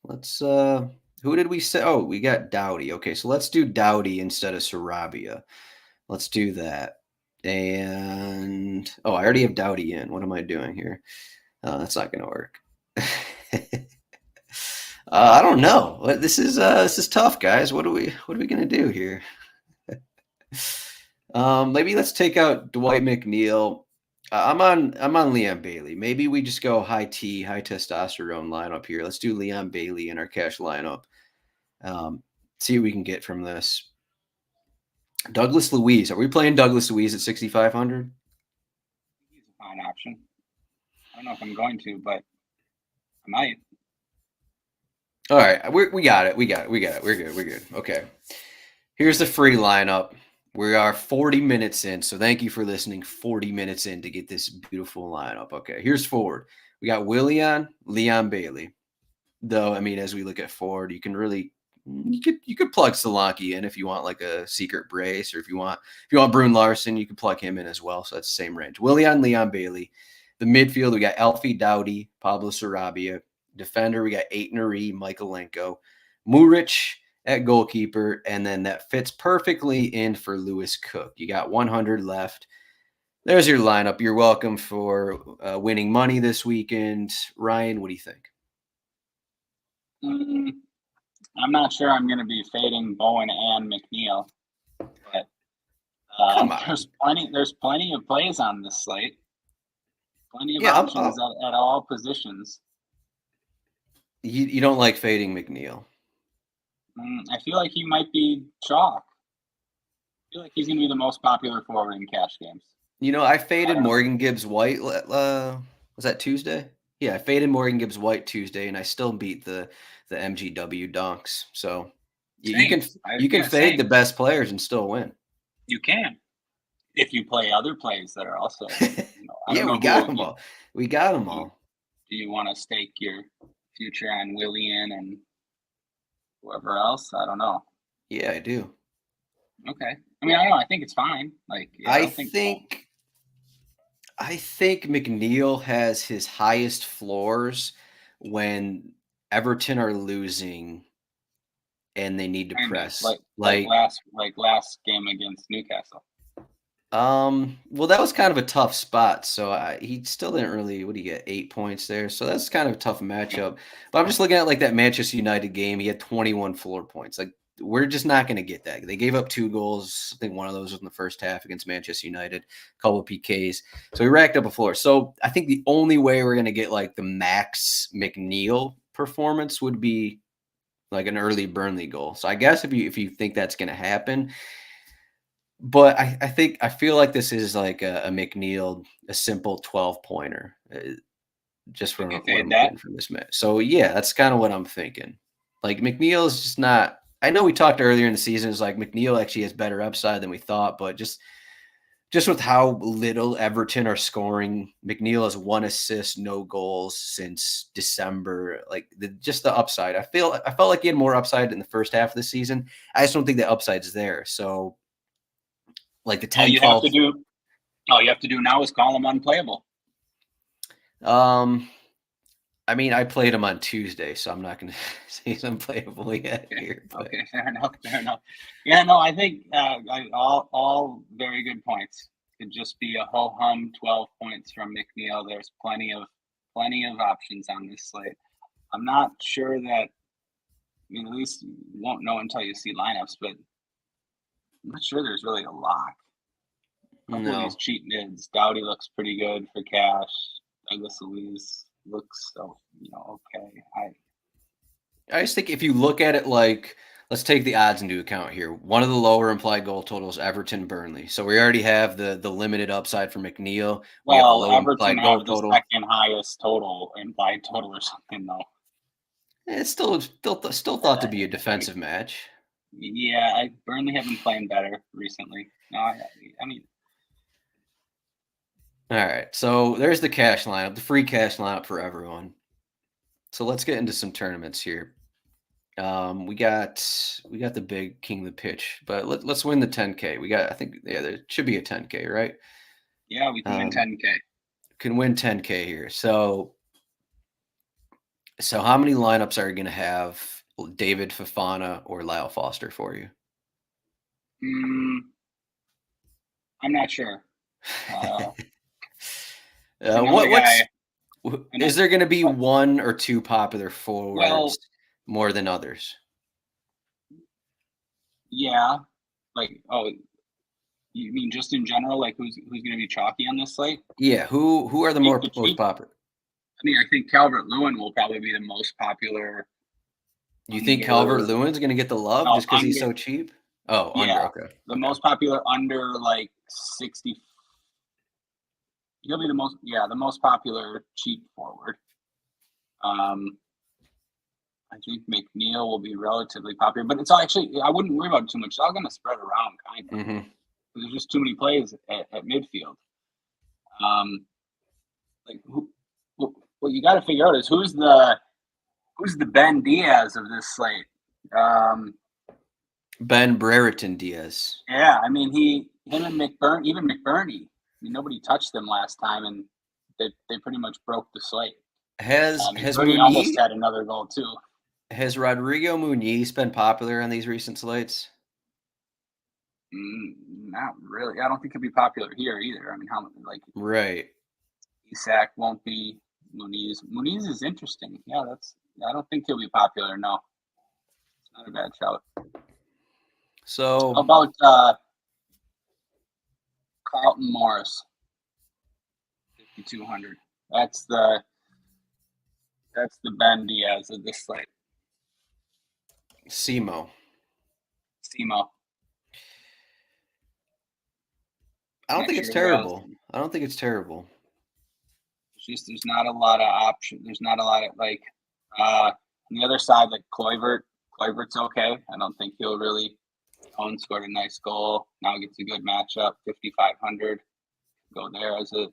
who did we say? Oh, we got Doughty. Okay, so let's do Doughty instead of Sarabia. Let's do that. And I already have Doughty in. What am I doing here? That's not going to work. I don't know. This is tough, guys. What are we going to do here? Maybe let's take out Dwight McNeil. I'm on Leon Bailey. Maybe we just go high testosterone lineup here. Let's do Leon Bailey in our cash lineup. See what we can get from this. Douglas Luiz. Are we playing Douglas Luiz at 6,500? He's a fine option. I don't know if I'm going to, but I might. All right, we got it. We got it. We're good. Okay. Here's the free lineup. We are 40 minutes in, so thank you for listening. 40 minutes in to get this beautiful lineup. Okay, here's forward. We got Leon Bailey. Though, I mean, as we look at forward, you could plug Solanke in if you want like a secret brace, or if you want Brune Larson, you can plug him in as well. So that's the same range. Leon Bailey. The midfield, we got Alfie Doughty, Pablo Sarabia. Defender, we got Aitner, Michaelenko, Muric at goalkeeper, and then that fits perfectly in for Lewis Cook. You got 100 left. There's your lineup. You're welcome for winning money this weekend. Ryan, what do you think? I'm not sure I'm going to be fading Bowen and McNeil, but there's plenty of plays on this slate. Plenty of options at all positions. You don't like fading McNeil? I feel like he might be chalk. I feel like he's going to be the most popular forward in cash games. I faded Morgan Gibbs White. Was that Tuesday? Yeah, I faded Morgan Gibbs White Tuesday, and I still beat the MGW donks. So you can fade the best players and still win. You can, if you play other plays that are also. We got them all. We got them all. Do you want to stake your future on Willian and whoever else? I don't know. Yeah, I do. Okay. I mean, I don't know. I think it's fine. Like, I think McNeil has his highest floors when Everton are losing and they need to press. Like last game against Newcastle. Well, that was kind of a tough spot. So he still didn't really. What do you get? 8 points there. So that's kind of a tough matchup. But I'm just looking at like that Manchester United game. He had 21 floor points. Like, we're just not going to get that. They gave up 2 goals. I think one of those was in the first half against Manchester United. A couple of PKs. So we racked up a floor. So I think the only way we're going to get like the max McNeil performance would be like an early Burnley goal. So I guess if you think that's going to happen. But I feel like this is like a McNeil, a simple 12-pointer, just from what I'm getting from this match. So yeah, that's kind of what I'm thinking. Like, McNeil is just not. I know we talked earlier in the season, it's like McNeil actually has better upside than we thought, but just with how little Everton are scoring, McNeil has 1 assist, no goals since December. Like, just the upside. I felt like he had more upside in the first half of the season. I just don't think the upside's there. So. Like the 10, all you 12. All you have to do now is call him unplayable. I mean, I played him on Tuesday, so I'm not going to say he's unplayable yet here. But. Okay, fair enough. Yeah, no, I think all very good points. Could just be a ho-hum 12 points from McNeil. There's plenty of options on this slate. I'm not sure that. I mean, at least you won't know until you see lineups, but. I'm not sure there's really a lock. A couple of these cheap mids. Doughty looks pretty good for cash. Douglas Luiz looks okay. I just think if you look at it like, let's take the odds into account here. One of the lower implied goal totals, Everton Burnley. So we already have the limited upside for McNeil. Well, Everton have the second highest implied total or something though. It's still thought to be a defensive match. Yeah, Burnley have been playing better recently. No, I mean. All right, so there's the cash lineup, the free cash lineup for everyone. So let's get into some tournaments here. We got the big king of the pitch, but let's win the 10K. I think there should be a 10K, right? Yeah, we can win 10K. Can win 10K here. So how many lineups are you going to have David Fofana or Lyle Foster for you? I'm not sure. Is there going to be one or two popular forwards more than others? Yeah, like you mean just in general, like who's going to be chalky on this slate? Yeah, who are the most popular? I mean, I think Calvert-Lewin will probably be the most popular. You think Calvert-Lewin's going to get the love just because he's so cheap? Oh, yeah, under, okay. The most popular under like 60. He'll be the most popular cheap forward. I think McNeil will be relatively popular, but it's actually, I wouldn't worry about it too much. It's all going to spread around kind of. Mm-hmm. There's just too many plays at midfield. What you got to figure out is who's the Ben Diaz of this slate. Ben Brereton Diaz. Yeah, I mean him and McBurney. I mean, nobody touched them last time, and they pretty much broke the slate. Has Bernie almost had another goal too. Has Rodrigo Muniz been popular on these recent slates? Not really. I don't think he'll be popular here either. I mean, right? Isak won't be. Muniz is interesting. Yeah, I don't think he'll be popular. No, it's not a bad shout. So how about Carlton Morris, 5,200. That's the Ben Diaz of this slate. Simo. I don't think it's terrible. It's just there's not a lot of options. There's not a lot of on the other side, like Kluivert's okay. I don't think he'll really. Owen scored a nice goal. Now gets a good matchup. 5,500. Go there as a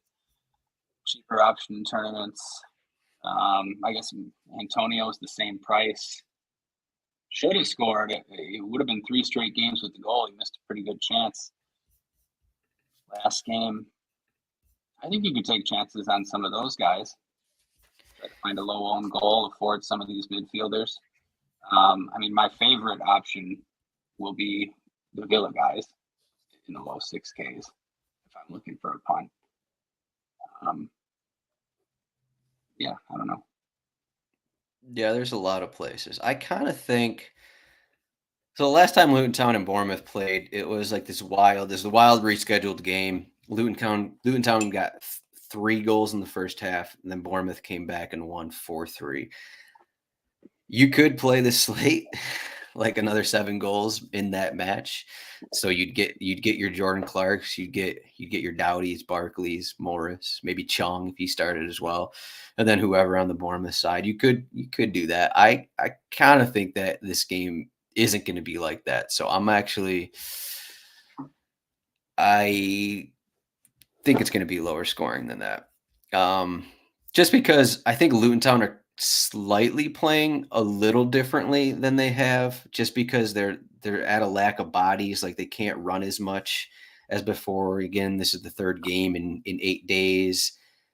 cheaper option in tournaments. I guess Antonio's the same price. Should have scored. It would have been 3 straight games with the goal. He missed a pretty good chance last game. I think you could take chances on some of those guys. Try to find a low own goal, afford some of these midfielders. I mean, my favorite option will be the Villa guys in the low 6Ks if I'm looking for a punt. Yeah, I don't know. Yeah, there's a lot of places. I kind of think so. The last time Luton Town and Bournemouth played, it was like this wild rescheduled game. Luton Town got 3 goals in the first half, and then Bournemouth came back and won 4-3. You could play the slate like another 7 goals in that match. So you'd get your Jordan Clarks, you'd get your Doughties, Barkleys, Morris, maybe Chung if he started as well, and then whoever on the Bournemouth side. You could do that. I kind of think that this game isn't going to be like that. So I think it's going to be lower scoring than that. Just because I think Luton Town are slightly playing a little differently than they have, just because they're at a lack of bodies. Like they can't run as much as before. Again, this is the 3rd game in 8 days.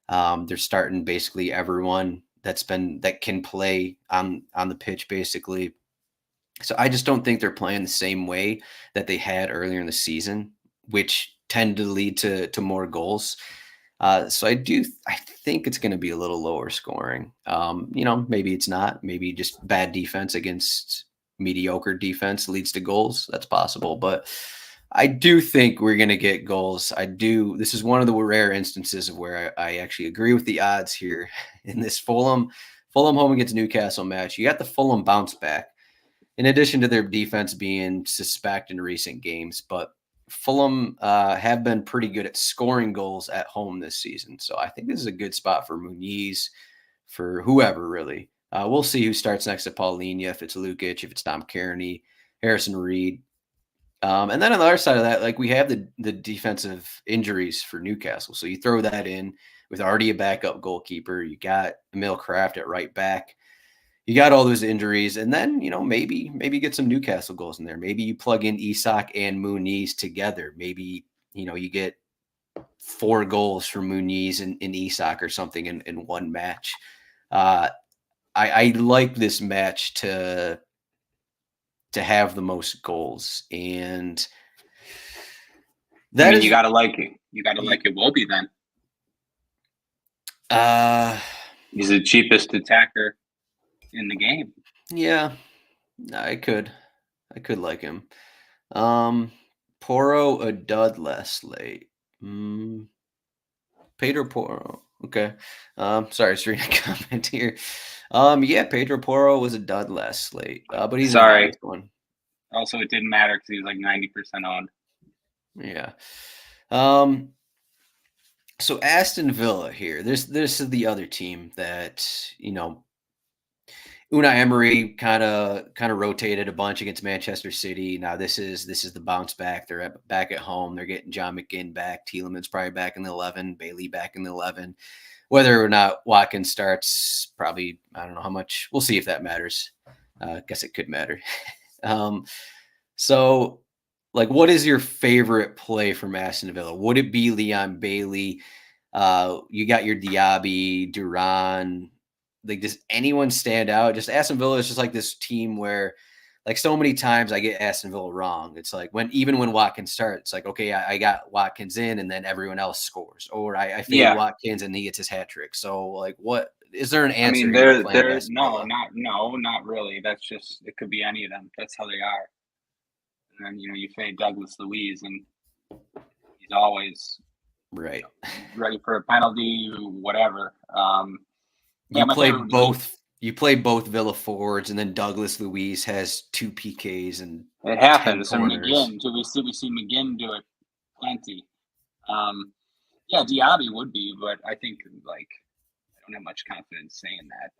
They're starting basically everyone that can play on the pitch basically. So I just don't think they're playing the same way that they had earlier in the season, which tend to lead to more goals. So I think it's going to be a little lower scoring. Maybe it's not. Maybe just bad defense against mediocre defense leads to goals. That's possible. But I do think we're going to get goals. This is one of the rare instances of where I actually agree with the odds here in this Fulham home against Newcastle match. You got the Fulham bounce back, in addition to their defense being suspect in recent games. But Fulham have been pretty good at scoring goals at home this season. So I think this is a good spot for Muniz, for whoever, really. We'll see who starts next to Paulinho, if it's Lukic, if it's Tom Kearney, Harrison Reed. And then on the other side of that, like we have the defensive injuries for Newcastle. So you throw that in with already a backup goalkeeper. You got Emil Kraft at right back. you got all those injuries, and then maybe get some Newcastle goals in there. Maybe you plug in Isak and Muniz together. Maybe you get 4 goals from Muniz and Isak or something in one match. I like this match to have the most goals, and you gotta like it. You gotta like it. Wobie then. He's the cheapest attacker in the game. Yeah, I could like him. Porro a dud less late. Pedro Porro. Okay. Sorry, just reading a comment here. Yeah, Pedro Porro was a dud last slate, but he's sorry. In this one. Also, it didn't matter because he was like 90% owned. Yeah. So Aston Villa here. This is the other team that Unai Emery kind of rotated a bunch against Manchester City. Now this is the bounce back. They're back at home. They're getting John McGinn back. Tielemans probably back in the 11. Bailey back in the 11. Whether or not Watkins starts, probably, I don't know how much. We'll see if that matters. I guess it could matter. So, like, what is your favorite play from Aston Villa? Would it be Leon Bailey? You got your Diaby, Duran. Like, does anyone stand out? Just Aston Villa is just like this team where, like, so many times I get Aston Villa wrong. It's like even when Watkins starts, like, okay, I got Watkins in, and then everyone else scores, or I fade Watkins and he gets his hat trick. So, like, what is there an answer? I mean, there's not really. That's just, it could be any of them. That's how they are. And then you fade Douglas Luiz, and he's always right, ready for a penalty, whatever. You play both Villa forwards, and then Douglas Luiz has 2 PKs and it happens. So McGinn, we see McGinn do it plenty. Yeah, Diaby would be, but I think I don't have much confidence saying that.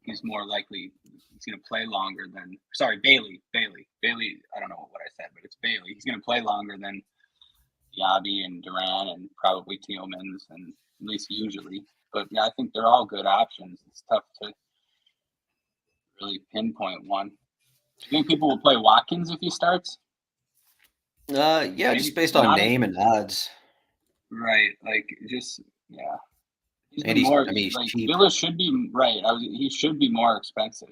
He's more likely he's going to play longer than Bailey. I don't know what I said, but it's Bailey. He's going to play longer than Diaby and Duran and probably Tielemans, and at least usually. But yeah, I think they're all good options. It's tough to really pinpoint one. Do you think people will play Watkins if he starts? Yeah, maybe, just based on name and odds. Right, He's cheap. Villa should be right. He should be more expensive.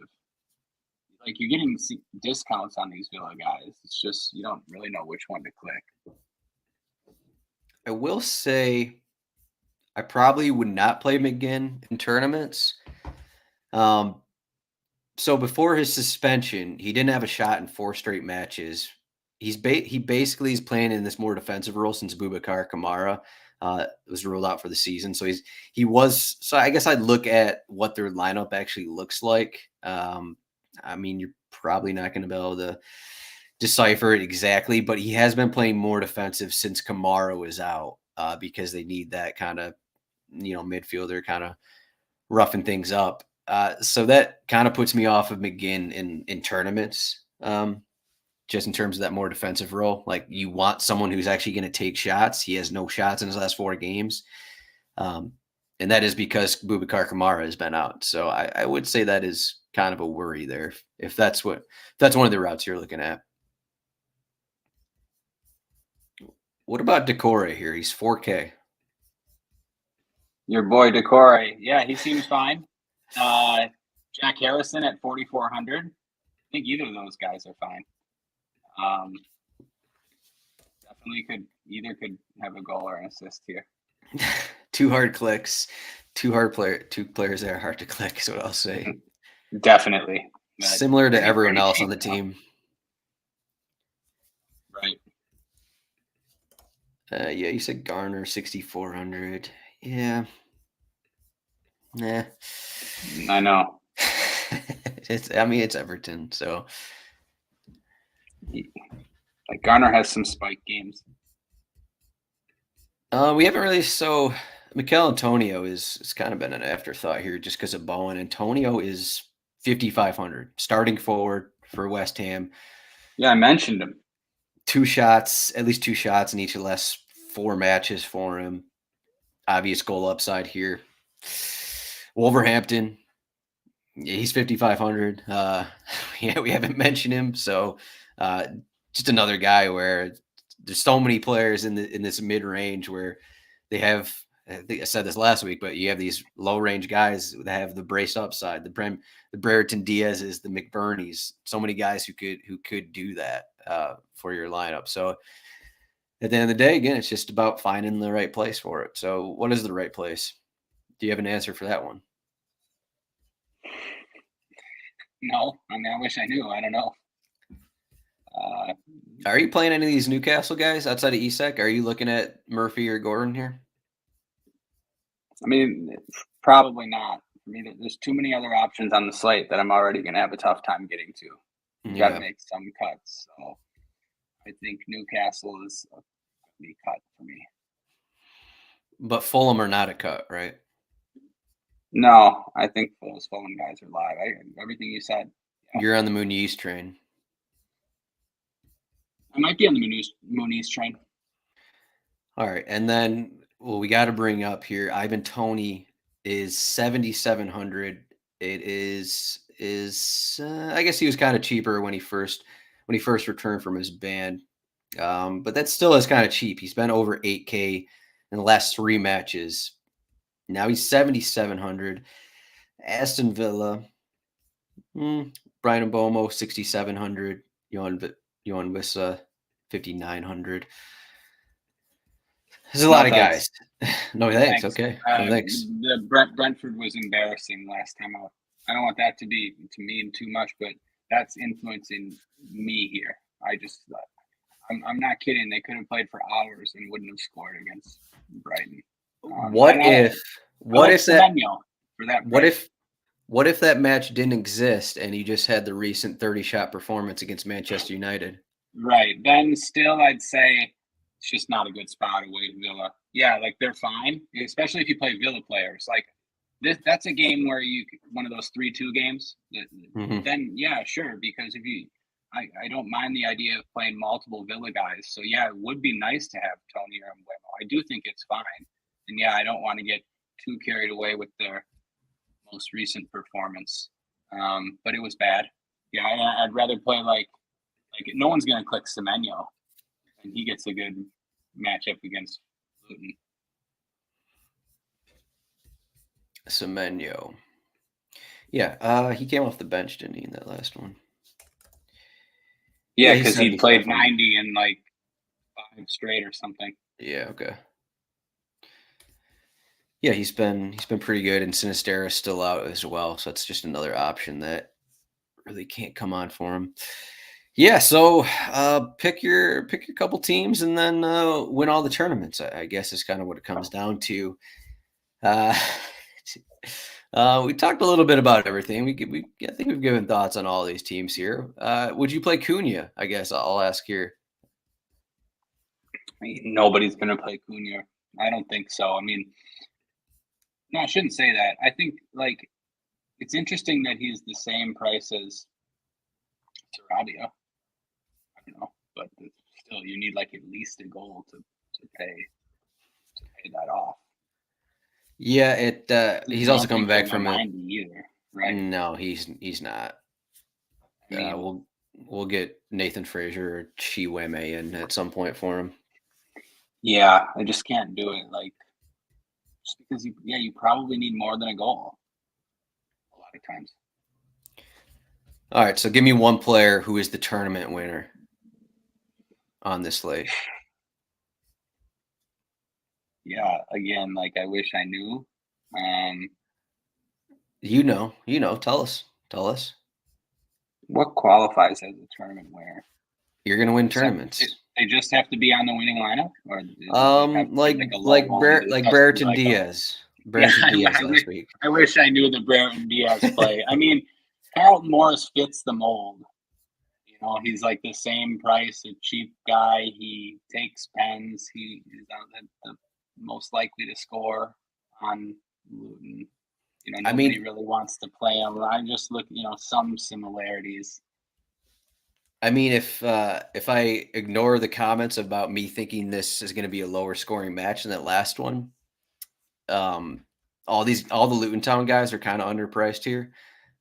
You're getting discounts on these Villa guys. It's just you don't really know which one to click. I will say, I probably would not play McGinn in tournaments. So before his suspension, he didn't have a shot in 4 straight matches. He basically is playing in this more defensive role since Boubacar Kamara was ruled out for the season. So so I guess I'd look at what their lineup actually looks like. I mean, you're probably not going to be able to decipher it exactly, but he has been playing more defensive since Kamara was out because they need that kind of, midfielder kind of roughing things up. So that kind of puts me off of McGinn in tournaments, just in terms of that more defensive role. Like, you want someone who's actually going to take shots. He has no shots in his last 4 games. And that is because Boubacar Kamara has been out. So I would say that is kind of a worry there if that's one of the routes you're looking at. What about Decore here? He's 4K. Your boy Decore. Yeah, he seems fine. Jack Harrison at 4,400. I think either of those guys are fine. Definitely could have a goal or an assist here. 2 hard clicks. 2 players that are hard to click is what I'll say. Definitely. Similar to everyone else on the team. Right. Yeah, you said Garner 6,400. Yeah. Nah. I know. It's Everton, so Garner has some spike games. We haven't really. So Mikel Antonio is kind of been an afterthought here just because of Bowen. Antonio is 5,500 starting forward for West Ham. Yeah, I mentioned him. At least two shots in each of the last 4 matches for him. Obvious goal upside here. Wolverhampton, Yeah, he's 5,500. Yeah, we haven't mentioned him, so just another guy where there's so many players in this mid range where they have. I think I said this last week, but you have these low range guys that have the brace upside, the Brereton Diaz's, the McBurneys. So many guys who could do that for your lineup. So at the end of the day, again, it's just about finding the right place for it. So what is the right place? Do you have an answer for that one? No, I mean, I wish I knew. I don't know. Are you playing any of these Newcastle guys outside of Isak? Are you looking at Murphy or Gordon here? I mean, probably not. I mean, there's too many other options on the slate that I'm already going to have a tough time getting to. You got to make some cuts. So I think Newcastle is a be cut for me. But Fulham are not a cut, right? No, I think those Fulham guys are live. Everything you said. Yeah. You're on the Muniz train. I might be on the Muniz train. All right, and then we got to bring up here. Ivan Toney is 7,700. It is I guess he was kind of cheaper when he first returned from his ban, but that still is kind of cheap. He's been over 8K in the last 3 matches. Now he's 7,700. Aston Villa, Brian Mbomo 6,700. Johan Wissa 5,900. There's a lot of guys. No thanks. Okay. No thanks. The Brentford was embarrassing last time out. I don't want that to mean too much, but that's influencing me here. I'm not kidding. They could have played for hours and wouldn't have scored against Brighton. What if that match didn't exist and you just had the recent 30-shot performance against Manchester United? Right. Then still I'd say it's just not a good spot away from Villa. Yeah, like they're fine, especially if you play Villa players. Like that's a game where one of those 3-2 games. Then yeah, sure. Because I don't mind the idea of playing multiple Villa guys. So yeah, it would be nice to have Tony or Mbuemo. I do think it's fine. And yeah, I don't want to get too carried away with their most recent performance. But it was bad. Yeah, I'd rather play like no one's gonna click Semenyo. And he gets a good matchup against Luton. Semenyo. Yeah, he came off the bench, didn't he, in that last one? Yeah, because he played 90 in like 5 straight or something. Yeah, okay. Yeah, he's been pretty good, and Sinisterra's still out as well, so it's just another option that really can't come on for him. Yeah, so pick your couple teams and then win all the tournaments. I guess is kind of what it comes down to. We talked a little bit about everything. I think we've given thoughts on all these teams here. Would you play Cunha? I guess I'll ask here. Nobody's going to play Cunha. I don't think so. I mean, no, I shouldn't say that. I think like it's interesting that he's the same price as Sarabia. I don't know, but still, you need like at least a goal to pay that off. Yeah, he's also coming back from 90 either, right? No, he's not. We'll get Nathan Fraser or Chiweme in at some point for him. Yeah, I just can't do it. Like, just because you probably need more than a goal a lot of times. All right, so give me one player who is the tournament winner on this slate. Yeah, again, like I wish I knew. You know. Tell us. What qualifies as a tournament winner? You're gonna win tournaments. They just have to be on the winning lineup, or like Brereton Diaz. Diaz last week. I wish I knew the Brereton Diaz play. I mean, Carlton Morris fits the mold. You know, he's like the same price, a cheap guy. He takes pens. He is the most likely to score on Luton. You know, nobody really wants to play him. I just look, some similarities. I mean, if I ignore the comments about me thinking this is going to be a lower scoring match than that last one, all the Luton Town guys are kind of underpriced here.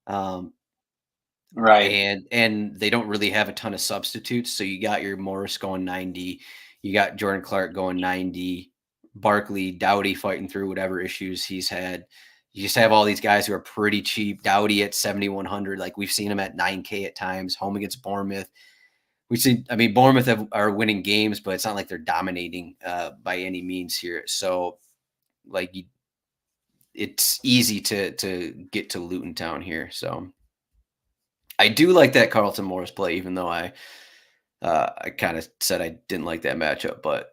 Right. And they don't really have a ton of substitutes. So you got your Morris going 90, you got Jordan Clark going 90, Barkley, Doughty fighting through whatever issues he's had. You just have all these guys who are pretty cheap. Doughty at 7,100, like we've seen him at 9K at times. Home against Bournemouth, we see. I mean, Bournemouth are winning games, but it's not like they're dominating by any means here. So, like, it's easy to get to Luton Town here. So I do like that Carlton Morris play, even though I kind of said I didn't like that matchup, but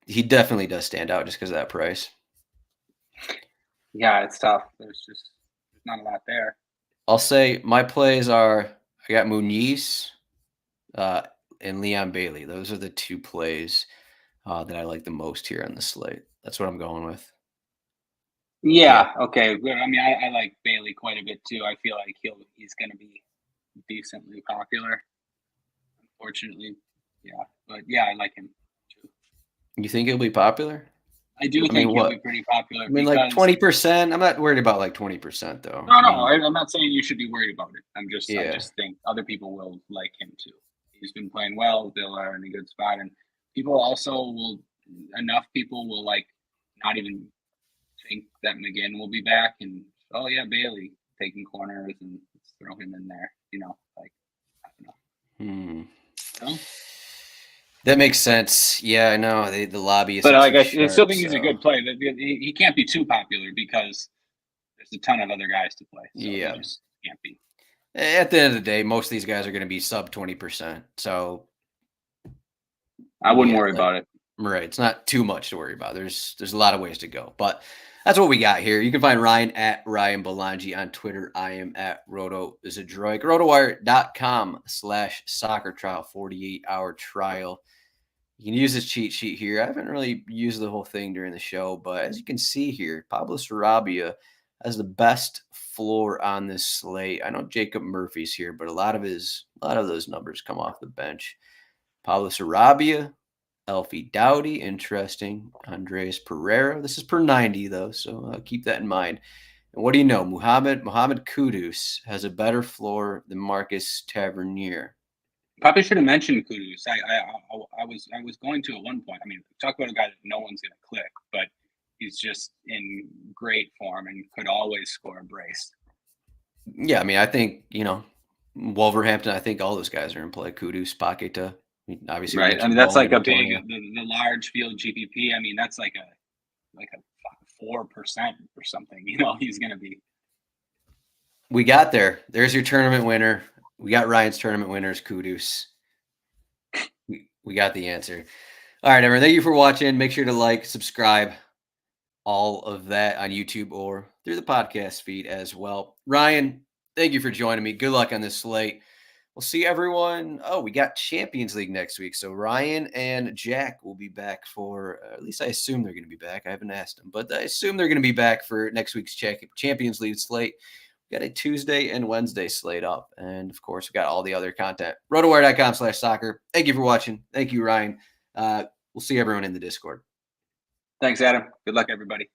he definitely does stand out just because of that price. Yeah, it's tough. There's not a lot there. I'll say my plays are, I got Muniz and Leon Bailey. Those are the two plays that I like the most here on the slate. That's what I'm going with. Yeah. Okay. I mean, I like Bailey quite a bit too. I feel like he's going to be decently popular. Unfortunately, yeah. But yeah, I like him too. You think he'll be popular? I do think he'll be pretty popular. I mean, like 20%. I'm not worried about like 20% though. No, I'm not saying you should be worried about it. I just think other people will like him too. He's been playing well. Villa are in a good spot, and enough people will like not even think that McGinn will be back, and oh yeah, Bailey taking corners and let's throw him in there. Like I don't know. No? That makes sense. Yeah, I know the lobby is. But like, I still think he's a good play. He can't be too popular because there's a ton of other guys to play. So yeah, he just can't be. At the end of the day, most of these guys are going to be sub 20%. So I wouldn't worry about it. Right, it's not too much to worry about. There's a lot of ways to go, but that's what we got here. You can find Ryan at Ryan Belongia on Twitter. I am at Zdroik. RotoWire.com/soccer trial, 48-hour trial. You can use this cheat sheet here. I haven't really used the whole thing during the show, but as you can see here, Pablo Sarabia has the best floor on this slate. I know Jacob Murphy's here, but a lot of those numbers come off the bench. Pablo Sarabia, Elfie Doughty, interesting. Andreas Pereira. This is per 90 though, so keep that in mind. And what do you know? Mohamed Kudus has a better floor than Marcus Tavernier. Probably should have mentioned Kudus. I was going to at one point. I mean, talk about a guy that no one's going to click, but he's just in great form and could always score a brace. Yeah, I mean, I think Wolverhampton. I think all those guys are in play. Kudus, Paqueta. Obviously, right. I mean, that's like a big, the large field GPP. I mean, that's like a 4% or something. He's going to be. We got there. There's your tournament winner. We got Ryan's tournament winners, Kudus. We got the answer. All right, everyone. Thank you for watching. Make sure to like, subscribe, all of that on YouTube or through the podcast feed as well. Ryan, thank you for joining me. Good luck on this slate. We'll see everyone. Oh, we got Champions League next week. So Ryan and Jack will be back for, at least I assume they're going to be back. I haven't asked them, but I assume they're going to be back for next week's Champions League slate. We got a Tuesday and Wednesday slate up. And of course, we got all the other content. RotoWire.com/soccer. Thank you for watching. Thank you, Ryan. We'll see everyone in the Discord. Thanks, Adam. Good luck, everybody.